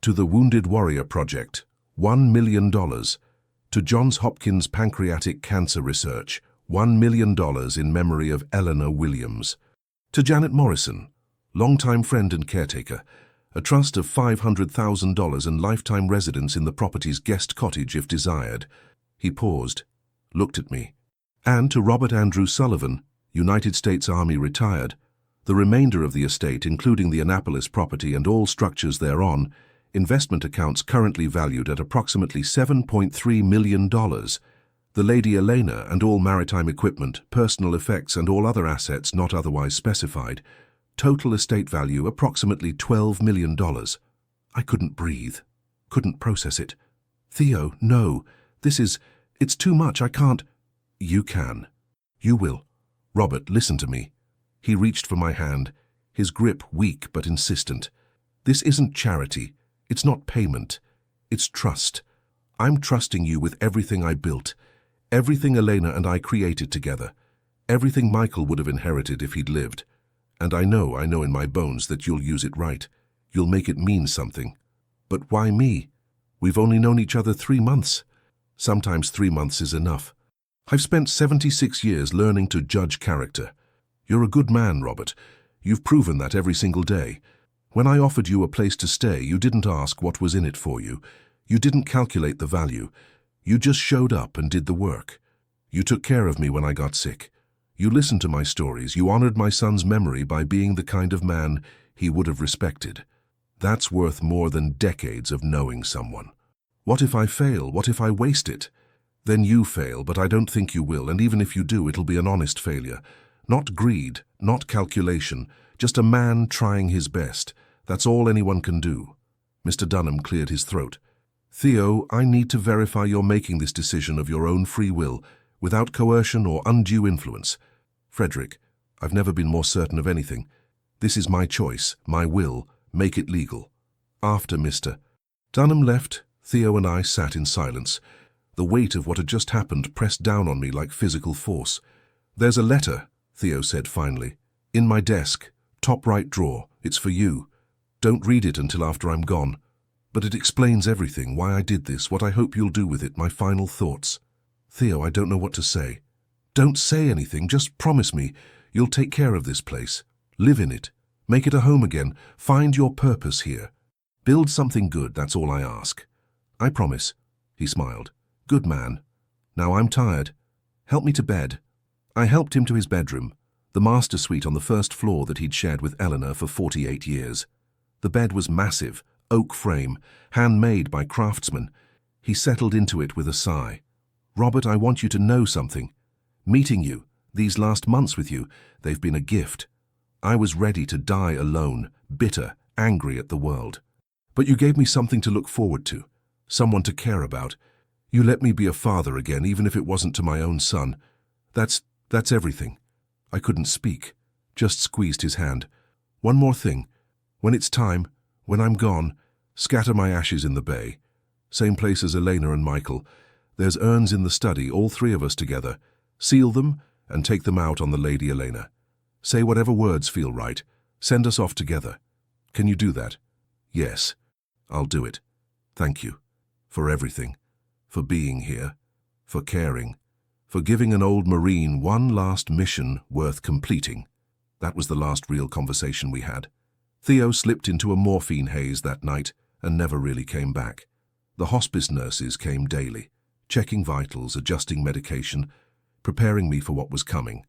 To the Wounded Warrior Project, $1 million. To Johns Hopkins Pancreatic Cancer Research, $1 million in memory of Eleanor Williams. To Janet Morrison, longtime friend and caretaker, a trust of $500,000 and lifetime residence in the property's guest cottage if desired." He paused, looked at me. "And to Robert Andrew Sullivan, United States Army retired, the remainder of the estate, including the Annapolis property and all structures thereon, investment accounts currently valued at approximately $7.3 million. The Lady Elena and all maritime equipment, personal effects and all other assets not otherwise specified. Total estate value approximately $12 million. I couldn't breathe, couldn't process it. "Theo, no, it's too much, I can't." "You can. You will. Robert, listen to me." He reached for my hand, his grip weak but insistent. "This isn't charity. It's not payment. It's trust. I'm trusting you with everything I built, everything Elena and I created together, everything Michael would have inherited if he'd lived. And I know in my bones that you'll use it right. You'll make it mean something. But why me? We've only known each other 3 months. Sometimes 3 months is enough. I've spent 76 years learning to judge character. You're a good man, Robert. You've proven that every single day. When I offered you a place to stay, you didn't ask what was in it for you. You didn't calculate the value. You just showed up and did the work. You took care of me when I got sick. You listened to my stories. You honored my son's memory by being the kind of man he would have respected. That's worth more than decades of knowing someone. What if I fail? What if I waste it? Then you fail, but I don't think you will, and even if you do, it'll be an honest failure. Not greed, not calculation, just a man trying his best. That's all anyone can do." Mr. Dunham cleared his throat. "Theo, I need to verify you're making this decision of your own free will, without coercion or undue influence. Frederick, I've never been more certain of anything. This is my choice, my will. Make it legal." After Mr. Dunham left, Theo and I sat in silence. The weight of what had just happened pressed down on me like physical force. "There's a letter," Theo said finally. "In my desk, top right drawer. It's for you. Don't read it until after I'm gone. But it explains everything, why I did this, what I hope you'll do with it, my final thoughts." "Theo, I don't know what to say." "Don't say anything, just promise me you'll take care of this place. Live in it. Make it a home again. Find your purpose here. Build something good, that's all I ask." "I promise," he smiled. "Good man. Now I'm tired. Help me to bed." I helped him to his bedroom. The master suite on the first floor that he'd shared with Eleanor for 48 years. The bed was massive, oak frame, handmade by craftsmen. He settled into it with a sigh. "Robert, I want you to know something. Meeting you, these last months with you, they've been a gift. I was ready to die alone, bitter, angry at the world. But you gave me something to look forward to, someone to care about. You let me be a father again, even if it wasn't to my own son. That's everything." I couldn't speak, just squeezed his hand. "One more thing. When it's time, when I'm gone, scatter my ashes in the bay. Same place as Elena and Michael. There's urns in the study, all three of us together. Seal them and take them out on the Lady Elena. Say whatever words feel right. Send us off together. Can you do that?" "Yes, I'll do it. Thank you. For everything. For being here. For caring. For giving an old Marine one last mission worth completing." That was the last real conversation we had. Theo slipped into a morphine haze that night and never really came back. The hospice nurses came daily, checking vitals, adjusting medication, preparing me for what was coming.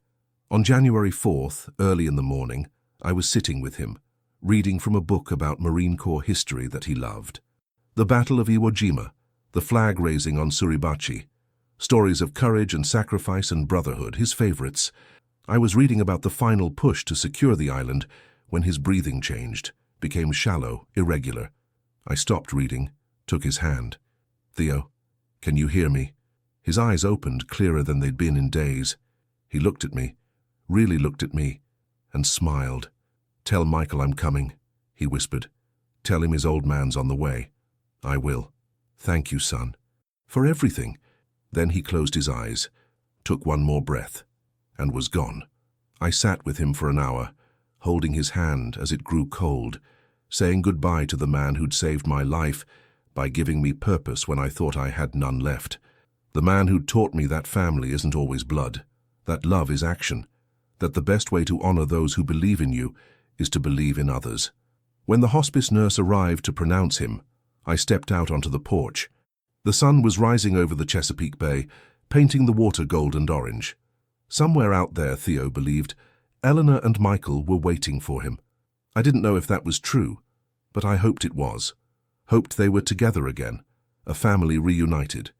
On January 4th, early in the morning, I was sitting with him, reading from a book about Marine Corps history that he loved. The Battle of Iwo Jima, the flag raising on Suribachi, stories of courage and sacrifice and brotherhood, his favorites. I was reading about the final push to secure the island when his breathing changed, became shallow, irregular. I stopped reading, took his hand. "Theo, can you hear me?" His eyes opened, clearer than they'd been in days. He looked at me, really looked at me, and smiled. "Tell Michael I'm coming," he whispered. "Tell him his old man's on the way." "I will. Thank you, son. For everything." Then he closed his eyes, took one more breath, and was gone. I sat with him for an hour, holding his hand as it grew cold, saying goodbye to the man who'd saved my life by giving me purpose when I thought I had none left. The man who'd taught me that family isn't always blood, that love is action, that the best way to honor those who believe in you is to believe in others. When the hospice nurse arrived to pronounce him, I stepped out onto the porch. The sun was rising over the Chesapeake Bay, painting the water gold and orange. Somewhere out there, Theo believed, Eleanor and Michael were waiting for him. I didn't know if that was true, but I hoped it was. Hoped they were together again, a family reunited.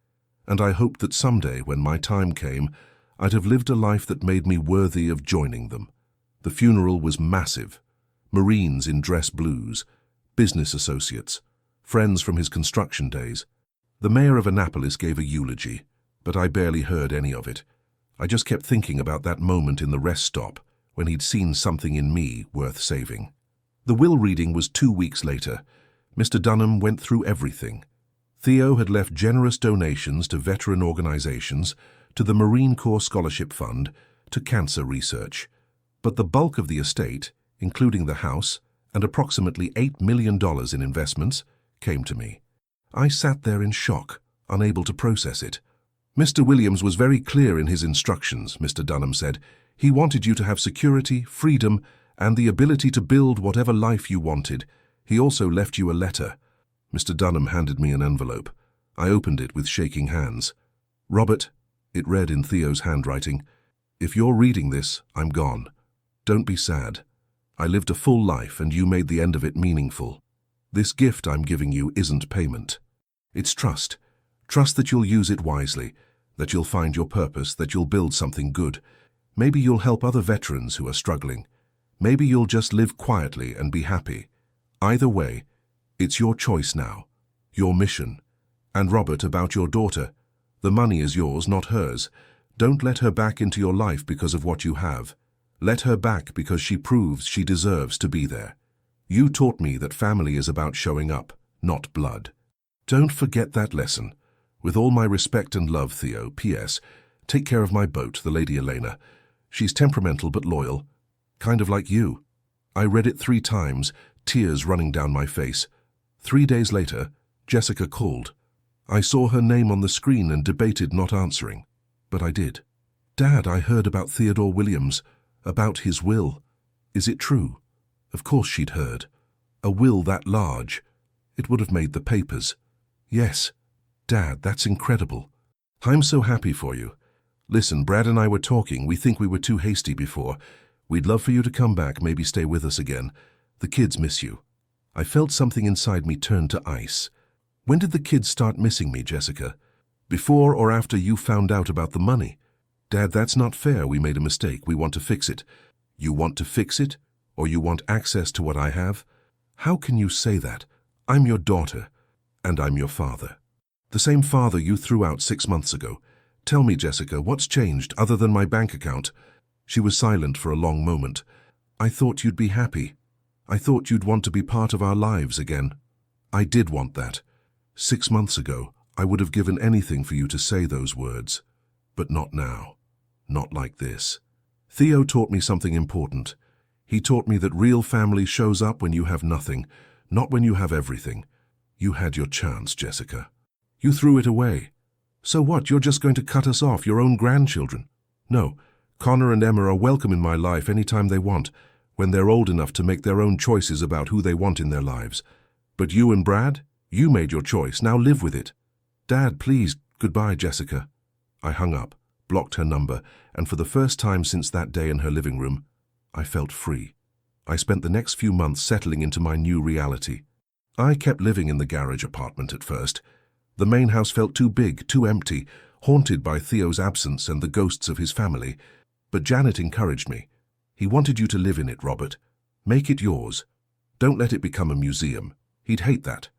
And I hoped that someday, when my time came, I'd have lived a life that made me worthy of joining them. The funeral was massive. Marines in dress blues, business associates, friends from his construction days. The mayor of Annapolis gave a eulogy, but I barely heard any of it. I just kept thinking about that moment in the rest stop when he'd seen something in me worth saving. The will reading was 2 weeks later. Mr. Dunham went through everything. Theo had left generous donations to veteran organizations, to the Marine Corps Scholarship Fund, to cancer research. But the bulk of the estate, including the house and approximately $8 million in investments, came to me. I sat there in shock, unable to process it. "Mr. Williams was very clear in his instructions," Mr. Dunham said. "He wanted you to have security, freedom, and the ability to build whatever life you wanted. He also left you a letter." Mr. Dunham handed me an envelope. I opened it with shaking hands. "Robert," it read in Theo's handwriting, "if you're reading this, I'm gone. Don't be sad. I lived a full life and you made the end of it meaningful. This gift I'm giving you isn't payment. It's trust. Trust that you'll use it wisely, that you'll find your purpose, that you'll build something good. Maybe you'll help other veterans who are struggling. Maybe you'll just live quietly and be happy. Either way, it's your choice now, your mission. And Robert, about your daughter, the money is yours, not hers. Don't let her back into your life because of what you have. Let her back because she proves she deserves to be there. You taught me that family is about showing up, not blood. Don't forget that lesson. With all my respect and love, Theo, P.S. Take care of my boat, the Lady Elena. She's temperamental but loyal, kind of like you." I read it 3 times, tears running down my face. 3 days later, Jessica called. I saw her name on the screen and debated not answering, but I did. "Dad, I heard about Theodore Williams, about his will. Is it true?" Of course she'd heard. A will that large. It would have made the papers. "Yes. Dad, that's incredible. I'm so happy for you. Listen, Brad and I were talking. We think we were too hasty before. We'd love for you to come back, maybe stay with us again. The kids miss you." I felt something inside me turn to ice. When did the kids start missing me, Jessica? Before or after you found out about the money? Dad, that's not fair. We made a mistake. We want to fix it. You want to fix it? Or you want access to what I have? How can you say that? I'm your daughter, and I'm your father. The same father you threw out 6 months ago. Tell me, Jessica, what's changed other than my bank account? She was silent for a long moment. I thought you'd be happy. I thought you'd want to be part of our lives again. I did want that. 6 months ago, I would have given anything for you to say those words. But not now. Not like this. Theo taught me something important. He taught me that real family shows up when you have nothing, not when you have everything. You had your chance, Jessica. You threw it away. So what, you're just going to cut us off, your own grandchildren? No, Connor and Emma are welcome in my life anytime they want, when they're old enough to make their own choices about who they want in their lives. But you and Brad, you made your choice, now live with it. Dad, please, goodbye, Jessica. I hung up, blocked her number, and for the first time since that day in her living room, I felt free. I spent the next few months settling into my new reality. I kept living in the garage apartment at first. The main house felt too big, too empty, haunted by Theo's absence and the ghosts of his family. But Janet encouraged me. He wanted you to live in it, Robert. Make it yours. Don't let it become a museum. He'd hate that.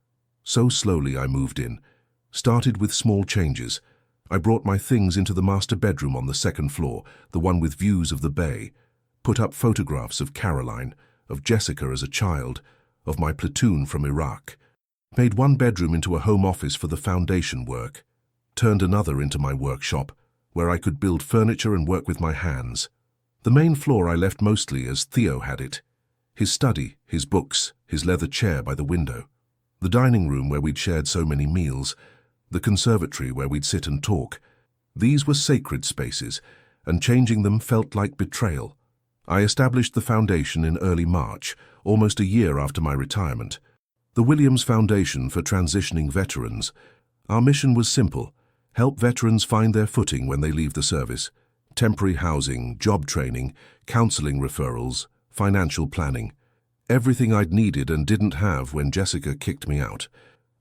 So slowly I moved in. Started with small changes. I brought my things into the master bedroom on the second floor, the one with views of the bay. Put up photographs of Caroline, of Jessica as a child, of my platoon from Iraq. Made one bedroom into a home office for the foundation work. Turned another into my workshop, where I could build furniture and work with my hands. The main floor I left mostly as Theo had it. His study, his books, his leather chair by the window. The dining room where we'd shared so many meals. The conservatory where we'd sit and talk. These were sacred spaces, and changing them felt like betrayal. I established the foundation in early March, almost a year after my retirement. The Williams Foundation for Transitioning Veterans. Our mission was simple: help veterans find their footing when they leave the service. Temporary housing, job training, counseling referrals, financial planning. Everything I'd needed and didn't have when Jessica kicked me out.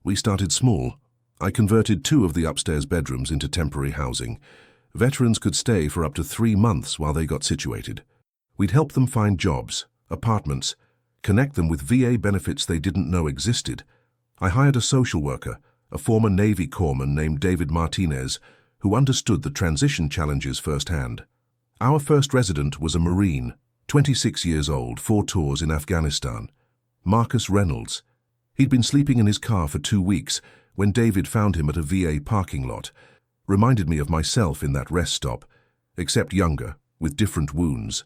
We started small. I converted 2 of the upstairs bedrooms into temporary housing. Veterans could stay for up to 3 months while they got situated. We'd help them find jobs, apartments, connect them with VA benefits they didn't know existed. I hired a social worker, a former Navy corpsman named David Martinez, who understood the transition challenges firsthand. Our first resident was a Marine, 26 years old, 4 tours in Afghanistan. Marcus Reynolds. He'd been sleeping in his car for 2 weeks when David found him at a VA parking lot. Reminded me of myself in that rest stop, except younger, with different wounds.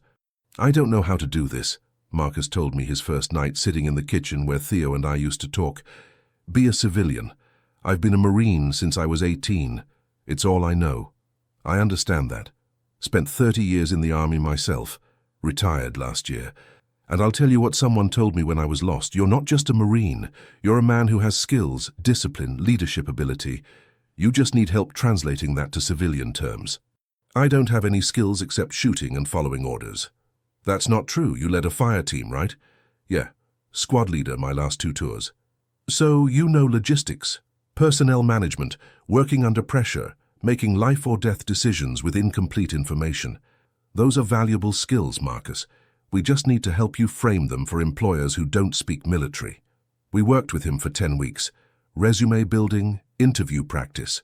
I don't know how to do this, Marcus told me his first night sitting in the kitchen where Theo and I used to talk. Be a civilian. I've been a Marine since I was 18. It's all I know. I understand that. Spent 30 years in the army myself. Retired last year. And I'll tell you what someone told me when I was lost. You're not just a Marine. You're a man who has skills, discipline, leadership ability. You just need help translating that to civilian terms. I don't have any skills except shooting and following orders. That's not true. You led a fire team, right? Yeah. Squad leader my last 2 tours. So you know logistics, personnel management, working under pressure, making life or death decisions with incomplete information. Those are valuable skills, Marcus. We just need to help you frame them for employers who don't speak military. We worked with him for 10 weeks. Resume building, interview practice.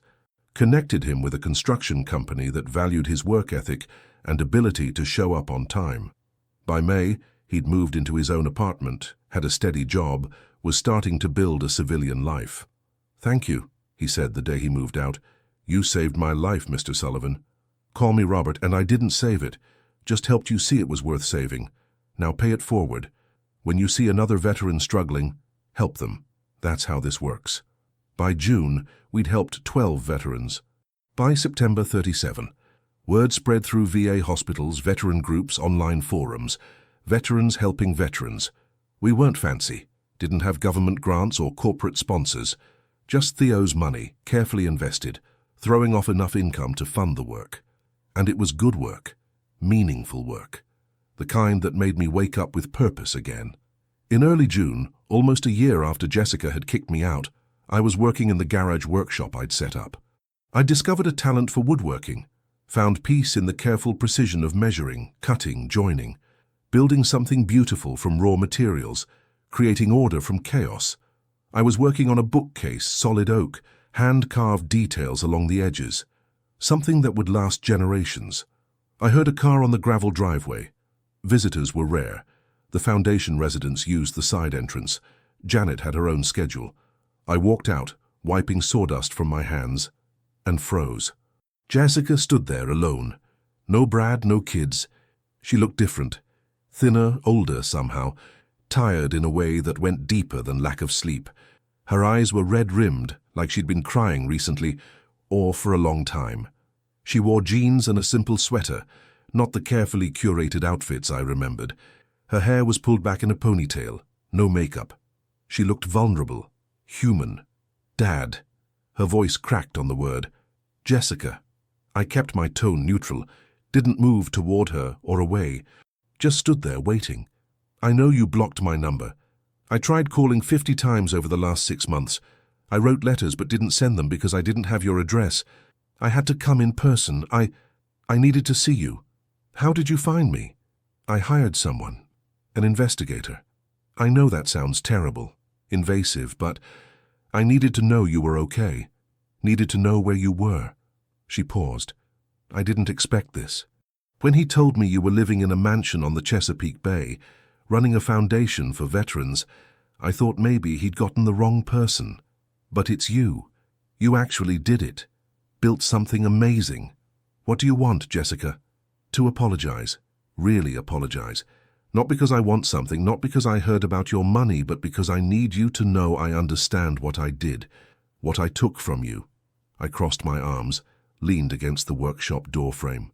Connected him with a construction company that valued his work ethic and ability to show up on time. By May, he'd moved into his own apartment, had a steady job, was starting to build a civilian life. Thank you, he said the day he moved out. You saved my life, Mr. Sullivan. Call me Robert, and I didn't save it. Just helped you see it was worth saving. Now pay it forward. When you see another veteran struggling, help them. That's how this works. By June, we'd helped 12 veterans. By September, 37. Word spread through VA hospitals, veteran groups, online forums. Veterans helping veterans. We weren't fancy. Didn't have government grants or corporate sponsors. Just Theo's money, carefully invested, throwing off enough income to fund the work. And it was good work. Meaningful work. the kind that made me wake up with purpose again. In early June, almost a year after Jessica had kicked me out, I was working in the garage workshop I'd set up. I'd discovered a talent for woodworking, found peace in the careful precision of measuring, cutting, joining, building something beautiful from raw materials, creating order from chaos. I was working on a bookcase, solid oak, hand-carved details along the edges, something that would last generations. I heard a car on the gravel driveway. Visitors were rare. The foundation residents used the side entrance. Janet had her own schedule. I walked out, wiping sawdust from my hands, and froze. Jessica stood there alone. No Brad, no kids. She looked different. Thinner, older somehow, tired in a way that went deeper than lack of sleep. Her eyes were red-rimmed, like she'd been crying recently, or for a long time. She wore jeans and a simple sweater, not the carefully curated outfits I remembered. Her hair was pulled back in a ponytail, no makeup. She looked vulnerable, human. Dad. Her voice cracked on the word. Jessica. I kept my tone neutral, didn't move toward her or away, just stood there waiting. I know you blocked my number. I tried calling 50 times over the last 6 months. I wrote letters but didn't send them because I didn't have your address. I had to come in person. I needed to see you. How did you find me? I hired someone. An investigator. I know that sounds terrible, invasive, but I needed to know you were okay. Needed to know where you were. She paused. I didn't expect this. When he told me you were living in a mansion on the Chesapeake Bay, running a foundation for veterans, I thought maybe he'd gotten the wrong person. But it's you. You actually did it. Built something amazing. What do you want, Jessica? To apologize. Really apologize. Not because I want something, not because I heard about your money, but because I need you to know I understand what I did, what I took from you. I crossed my arms, leaned against the workshop doorframe,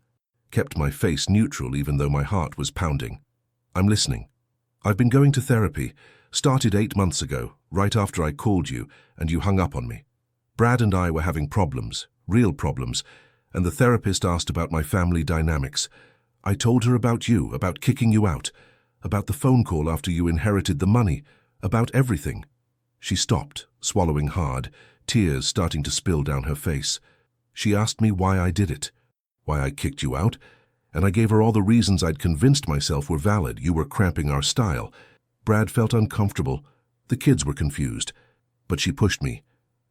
kept my face neutral even though my heart was pounding. I'm listening. I've been going to therapy, started 8 months ago, right after I called you, and you hung up on me. Brad and I were having problems, real problems, and the therapist asked about my family dynamics. I told her about you, about kicking you out, about the phone call after you inherited the money, about everything. She stopped, swallowing hard, tears starting to spill down her face. She asked me why I did it, why I kicked you out, and I gave her all the reasons I'd convinced myself were valid. You were cramping our style. Brad felt uncomfortable. The kids were confused. But she pushed me,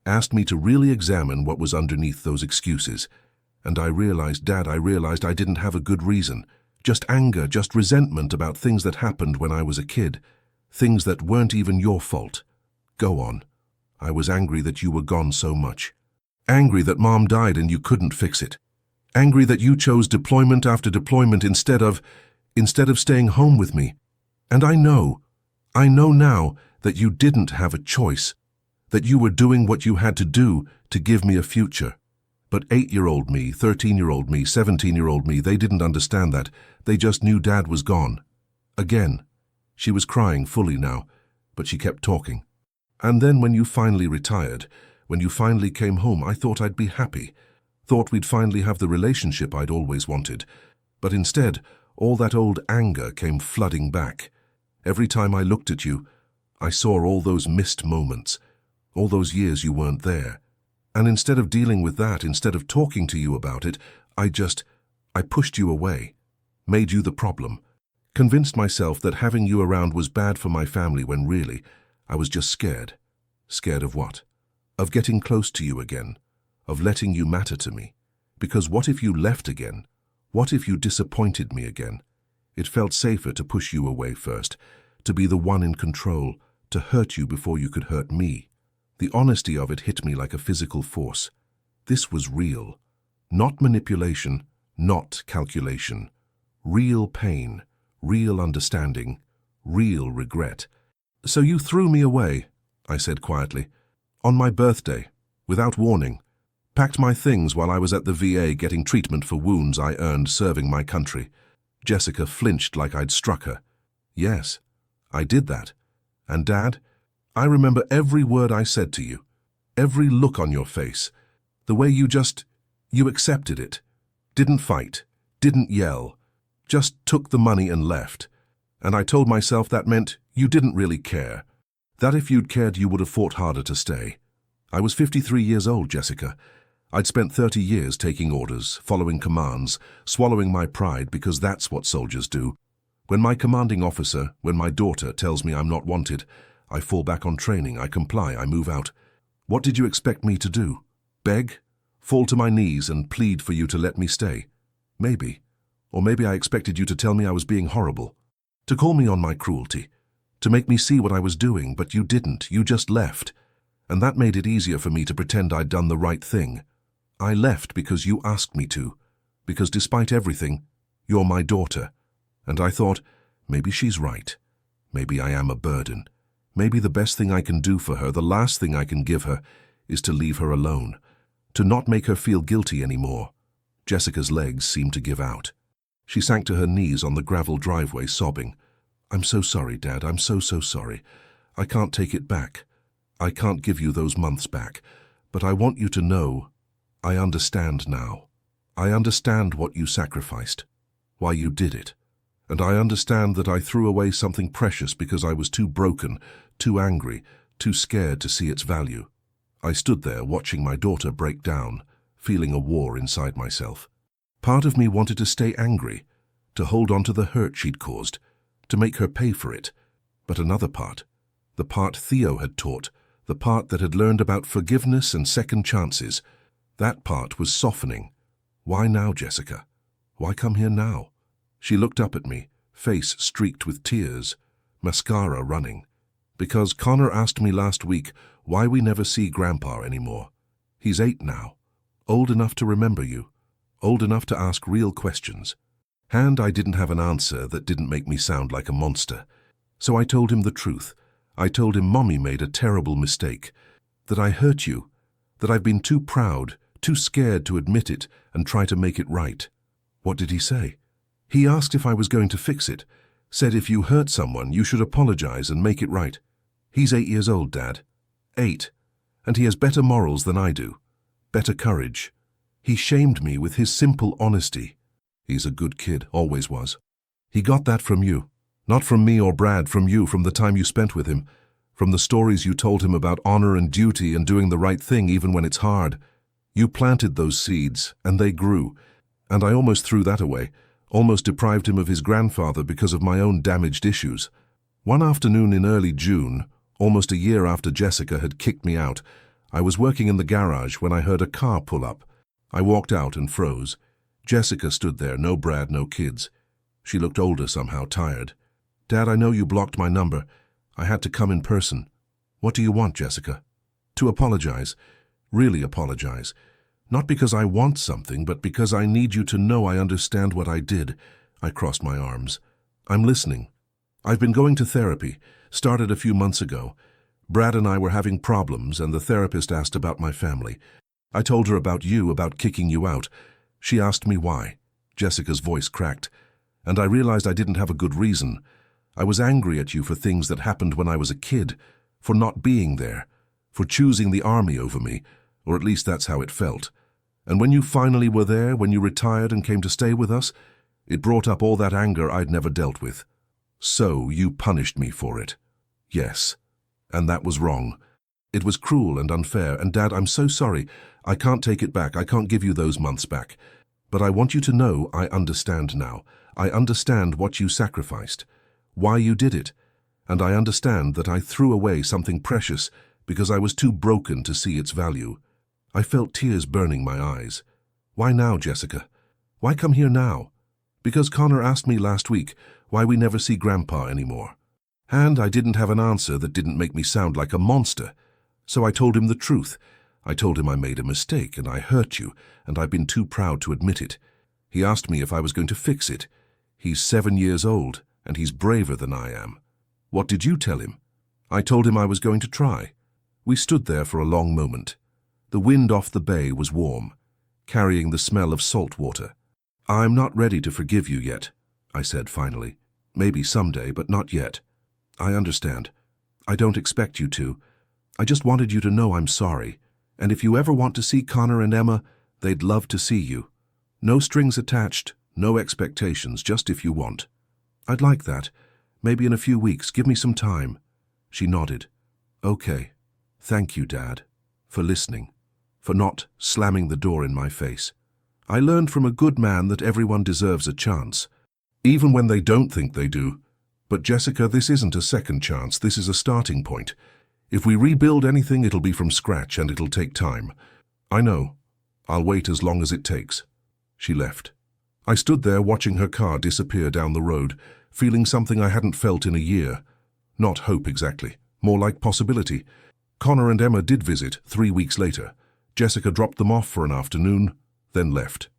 asked me to really examine what was underneath those excuses. And I realized, Dad, I didn't have a good reason. Just anger, just resentment about things that happened when I was a kid. Things that weren't even your fault. Go on. I was angry that you were gone so much. Angry that Mom died and you couldn't fix it. Angry that you chose deployment after deployment instead of staying home with me. And I know now that you didn't have a choice, that you were doing what you had to do to give me a future. But 8-year-old me, 13-year-old me, 17-year-old me, they didn't understand that. They just knew Dad was gone. Again. She was crying fully now, but she kept talking. And then when you finally retired, when you finally came home, I thought I'd be happy. Thought we'd finally have the relationship I'd always wanted. But instead, all that old anger came flooding back. Every time I looked at you, I saw all those missed moments, all those years you weren't there. And instead of dealing with that, instead of talking to you about it, I pushed you away, made you the problem, convinced myself that having you around was bad for my family when really, I was just scared. Scared of what? Of getting close to you again, of letting you matter to me. Because what if you left again? What if you disappointed me again? It felt safer to push you away first, to be the one in control, to hurt you before you could hurt me. The honesty of it hit me like a physical force. This was real. Not manipulation, not calculation. Real pain, real understanding, real regret. So you threw me away, I said quietly. On my birthday, without warning. Packed my things while I was at the VA getting treatment for wounds I earned serving my country. Jessica flinched like I'd struck her. Yes, I did that. And Dad, I remember every word I said to you, every look on your face, the way you accepted it, didn't fight, didn't yell, Just took the money and left. And I told myself that meant you didn't really care. That if you'd cared, you would have fought harder to stay. I was 53 years old, Jessica. I'd spent 30 years taking orders, following commands, swallowing my pride because that's what soldiers do. When my commanding officer, when my daughter tells me I'm not wanted, I fall back on training, I comply, I move out. What did you expect me to do? Beg? Fall to my knees and plead for you to let me stay? Maybe. Or maybe I expected you to tell me I was being horrible, to call me on my cruelty, to make me see what I was doing, but you didn't, you just left. And that made it easier for me to pretend I'd done the right thing. I left because you asked me to, because despite everything, you're my daughter. And I thought, maybe she's right. Maybe I am a burden. Maybe the best thing I can do for her, the last thing I can give her, is to leave her alone, to not make her feel guilty anymore. Jessica's legs seemed to give out. She sank to her knees on the gravel driveway, sobbing. I'm so sorry, Dad, I'm so sorry. I can't take it back. I can't give you those months back. But I want you to know, I understand now. I understand what you sacrificed, why you did it. And I understand that I threw away something precious because I was too broken, too angry, too scared to see its value. I stood there watching my daughter break down, feeling a war inside myself. Part of me wanted to stay angry, to hold on to the hurt she'd caused, to make her pay for it. But another part, the part Theo had taught, the part that had learned about forgiveness and second chances, that part was softening. Why now, Jessica? Why come here now? She looked up at me, face streaked with tears, mascara running. Because Connor asked me last week why we never see Grandpa anymore. He's 8 now, old enough to remember you, old enough to ask real questions. And I didn't have an answer that didn't make me sound like a monster. So I told him the truth. I told him Mommy made a terrible mistake, that I hurt you, that I've been too proud, too scared to admit it and try to make it right. What did he say? He asked if I was going to fix it, said if you hurt someone, you should apologize and make it right. He's 8 years old, Dad. 8. And he has better morals than I do, better courage. He shamed me with his simple honesty. He's a good kid, always was. He got that from you. Not from me or Brad, from you, from the time you spent with him, from the stories you told him about honor and duty and doing the right thing even when it's hard. You planted those seeds, and they grew, and I almost threw that away, almost deprived him of his grandfather because of my own damaged issues. One afternoon in early June, almost a year after Jessica had kicked me out, I was working in the garage when I heard a car pull up. I walked out and froze. Jessica stood there, no Brad, no kids. She looked older somehow, tired. Dad, I know you blocked my number. I had to come in person. What do you want, Jessica? To apologize. Really apologize. Not because I want something, but because I need you to know I understand what I did. I crossed my arms. I'm listening. I've been going to therapy, started a few months ago. Brad and I were having problems, and the therapist asked about my family. I told her about you, about kicking you out. She asked me why. Jessica's voice cracked, and I realized I didn't have a good reason. I was angry at you for things that happened when I was a kid, for not being there, for choosing the army over me, or at least that's how it felt. And when you finally were there, when you retired and came to stay with us, it brought up all that anger I'd never dealt with. So you punished me for it. Yes. And that was wrong. It was cruel and unfair, and Dad, I'm so sorry. I can't take it back. I can't give you those months back. But I want you to know I understand now. I understand what you sacrificed, why you did it, and I understand that I threw away something precious because I was too broken to see its value. I felt tears burning my eyes. Why now, Jessica? Why come here now? Because Connor asked me last week why we never see Grandpa anymore. And I didn't have an answer that didn't make me sound like a monster. So I told him the truth. I told him I made a mistake and I hurt you, and I've been too proud to admit it. He asked me if I was going to fix it. He's 7 years old, and he's braver than I am. What did you tell him? I told him I was going to try. We stood there for a long moment. The wind off the bay was warm, carrying the smell of salt water. I'm not ready to forgive you yet, I said finally. Maybe someday, but not yet. I understand. I don't expect you to. I just wanted you to know I'm sorry. And if you ever want to see Connor and Emma, they'd love to see you. No strings attached, No expectations, just if you want. I'd like that. Maybe in a few weeks, give me some time. She nodded. Okay. Thank you, Dad, for listening, for not slamming the door in my face. I learned from a good man that everyone deserves a chance, even when they don't think they do. But Jessica, this isn't a second chance, this is a starting point. If we rebuild anything, it'll be from scratch and it'll take time. I know. I'll wait as long as it takes. She left. I stood there watching her car disappear down the road, feeling something I hadn't felt in a year. Not hope exactly, more like possibility. Connor and Emma did visit 3 weeks later. Jessica dropped them off for an afternoon, then left.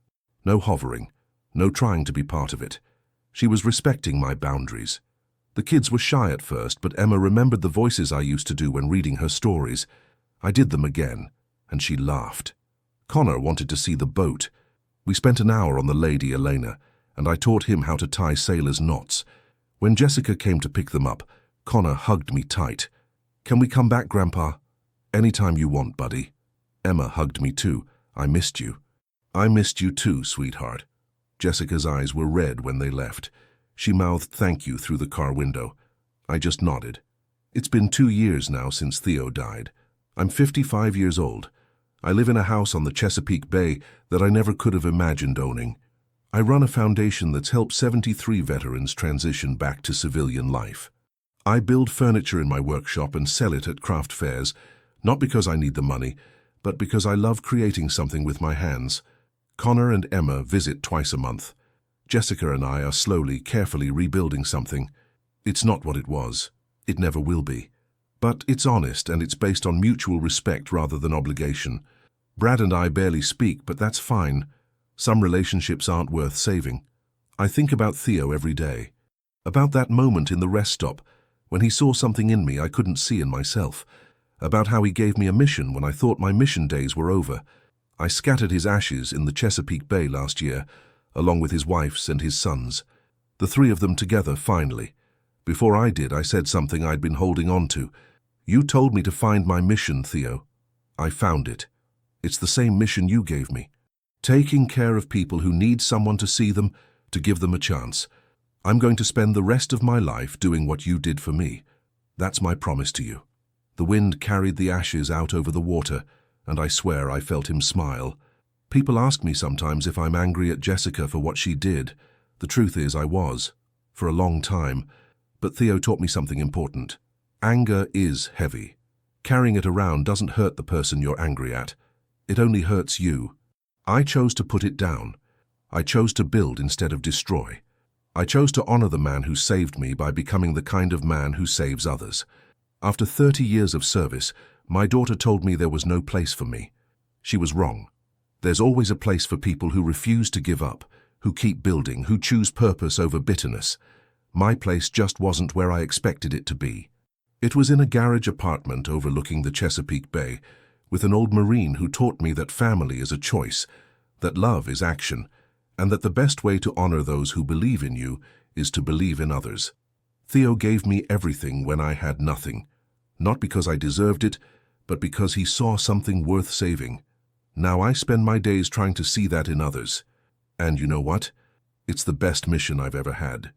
No hovering, no trying to be part of it. She was respecting my boundaries. The kids were shy at first, but Emma remembered the voices I used to do when reading her stories. I did them again, and she laughed. Connor wanted to see the boat. We spent an hour on the Lady Elena, and I taught him how to tie sailors' knots. When Jessica came to pick them up, Connor hugged me tight. Can we come back, Grandpa? Anytime you want, buddy. Emma hugged me too. I missed you. I missed you too, sweetheart. Jessica's eyes were red when they left. She mouthed thank you through the car window. I just nodded. It's been 2 years now since Theo died. I'm 55 years old. I live in a house on the Chesapeake Bay that I never could have imagined owning. I run a foundation that's helped 73 veterans transition back to civilian life. I build furniture in my workshop and sell it at craft fairs, not because I need the money, but because I love creating something with my hands. Connor and Emma visit twice a month. Jessica and I are slowly, carefully rebuilding something. It's not what it was. It never will be. But it's honest and it's based on mutual respect rather than obligation. Brad and I barely speak, but that's fine. Some relationships aren't worth saving. I think about Theo every day. About that moment in the rest stop, when he saw something in me I couldn't see in myself. About how he gave me a mission when I thought my mission days were over. I scattered his ashes in the Chesapeake Bay last year, along with his wife's and his son's. The 3 of them together, finally. Before I did, I said something I'd been holding on to. You told me to find my mission, Theo. I found it. It's the same mission you gave me. Taking care of people who need someone to see them, to give them a chance. I'm going to spend the rest of my life doing what you did for me. That's my promise to you. The wind carried the ashes out over the water, and I swear I felt him smile. People ask me sometimes if I'm angry at Jessica for what she did. The truth is I was, for a long time. But Theo taught me something important. Anger is heavy. Carrying it around doesn't hurt the person you're angry at. It only hurts you. I chose to put it down. I chose to build instead of destroy. I chose to honor the man who saved me by becoming the kind of man who saves others. After 30 years of service, my daughter told me there was no place for me. She was wrong. There's always a place for people who refuse to give up, who keep building, who choose purpose over bitterness. My place just wasn't where I expected it to be. It was in a garage apartment overlooking the Chesapeake Bay, with an old Marine who taught me that family is a choice, that love is action, and that the best way to honor those who believe in you is to believe in others. Theo gave me everything when I had nothing, not because I deserved it, but because he saw something worth saving. Now I spend my days trying to see that in others. And you know what? It's the best mission I've ever had.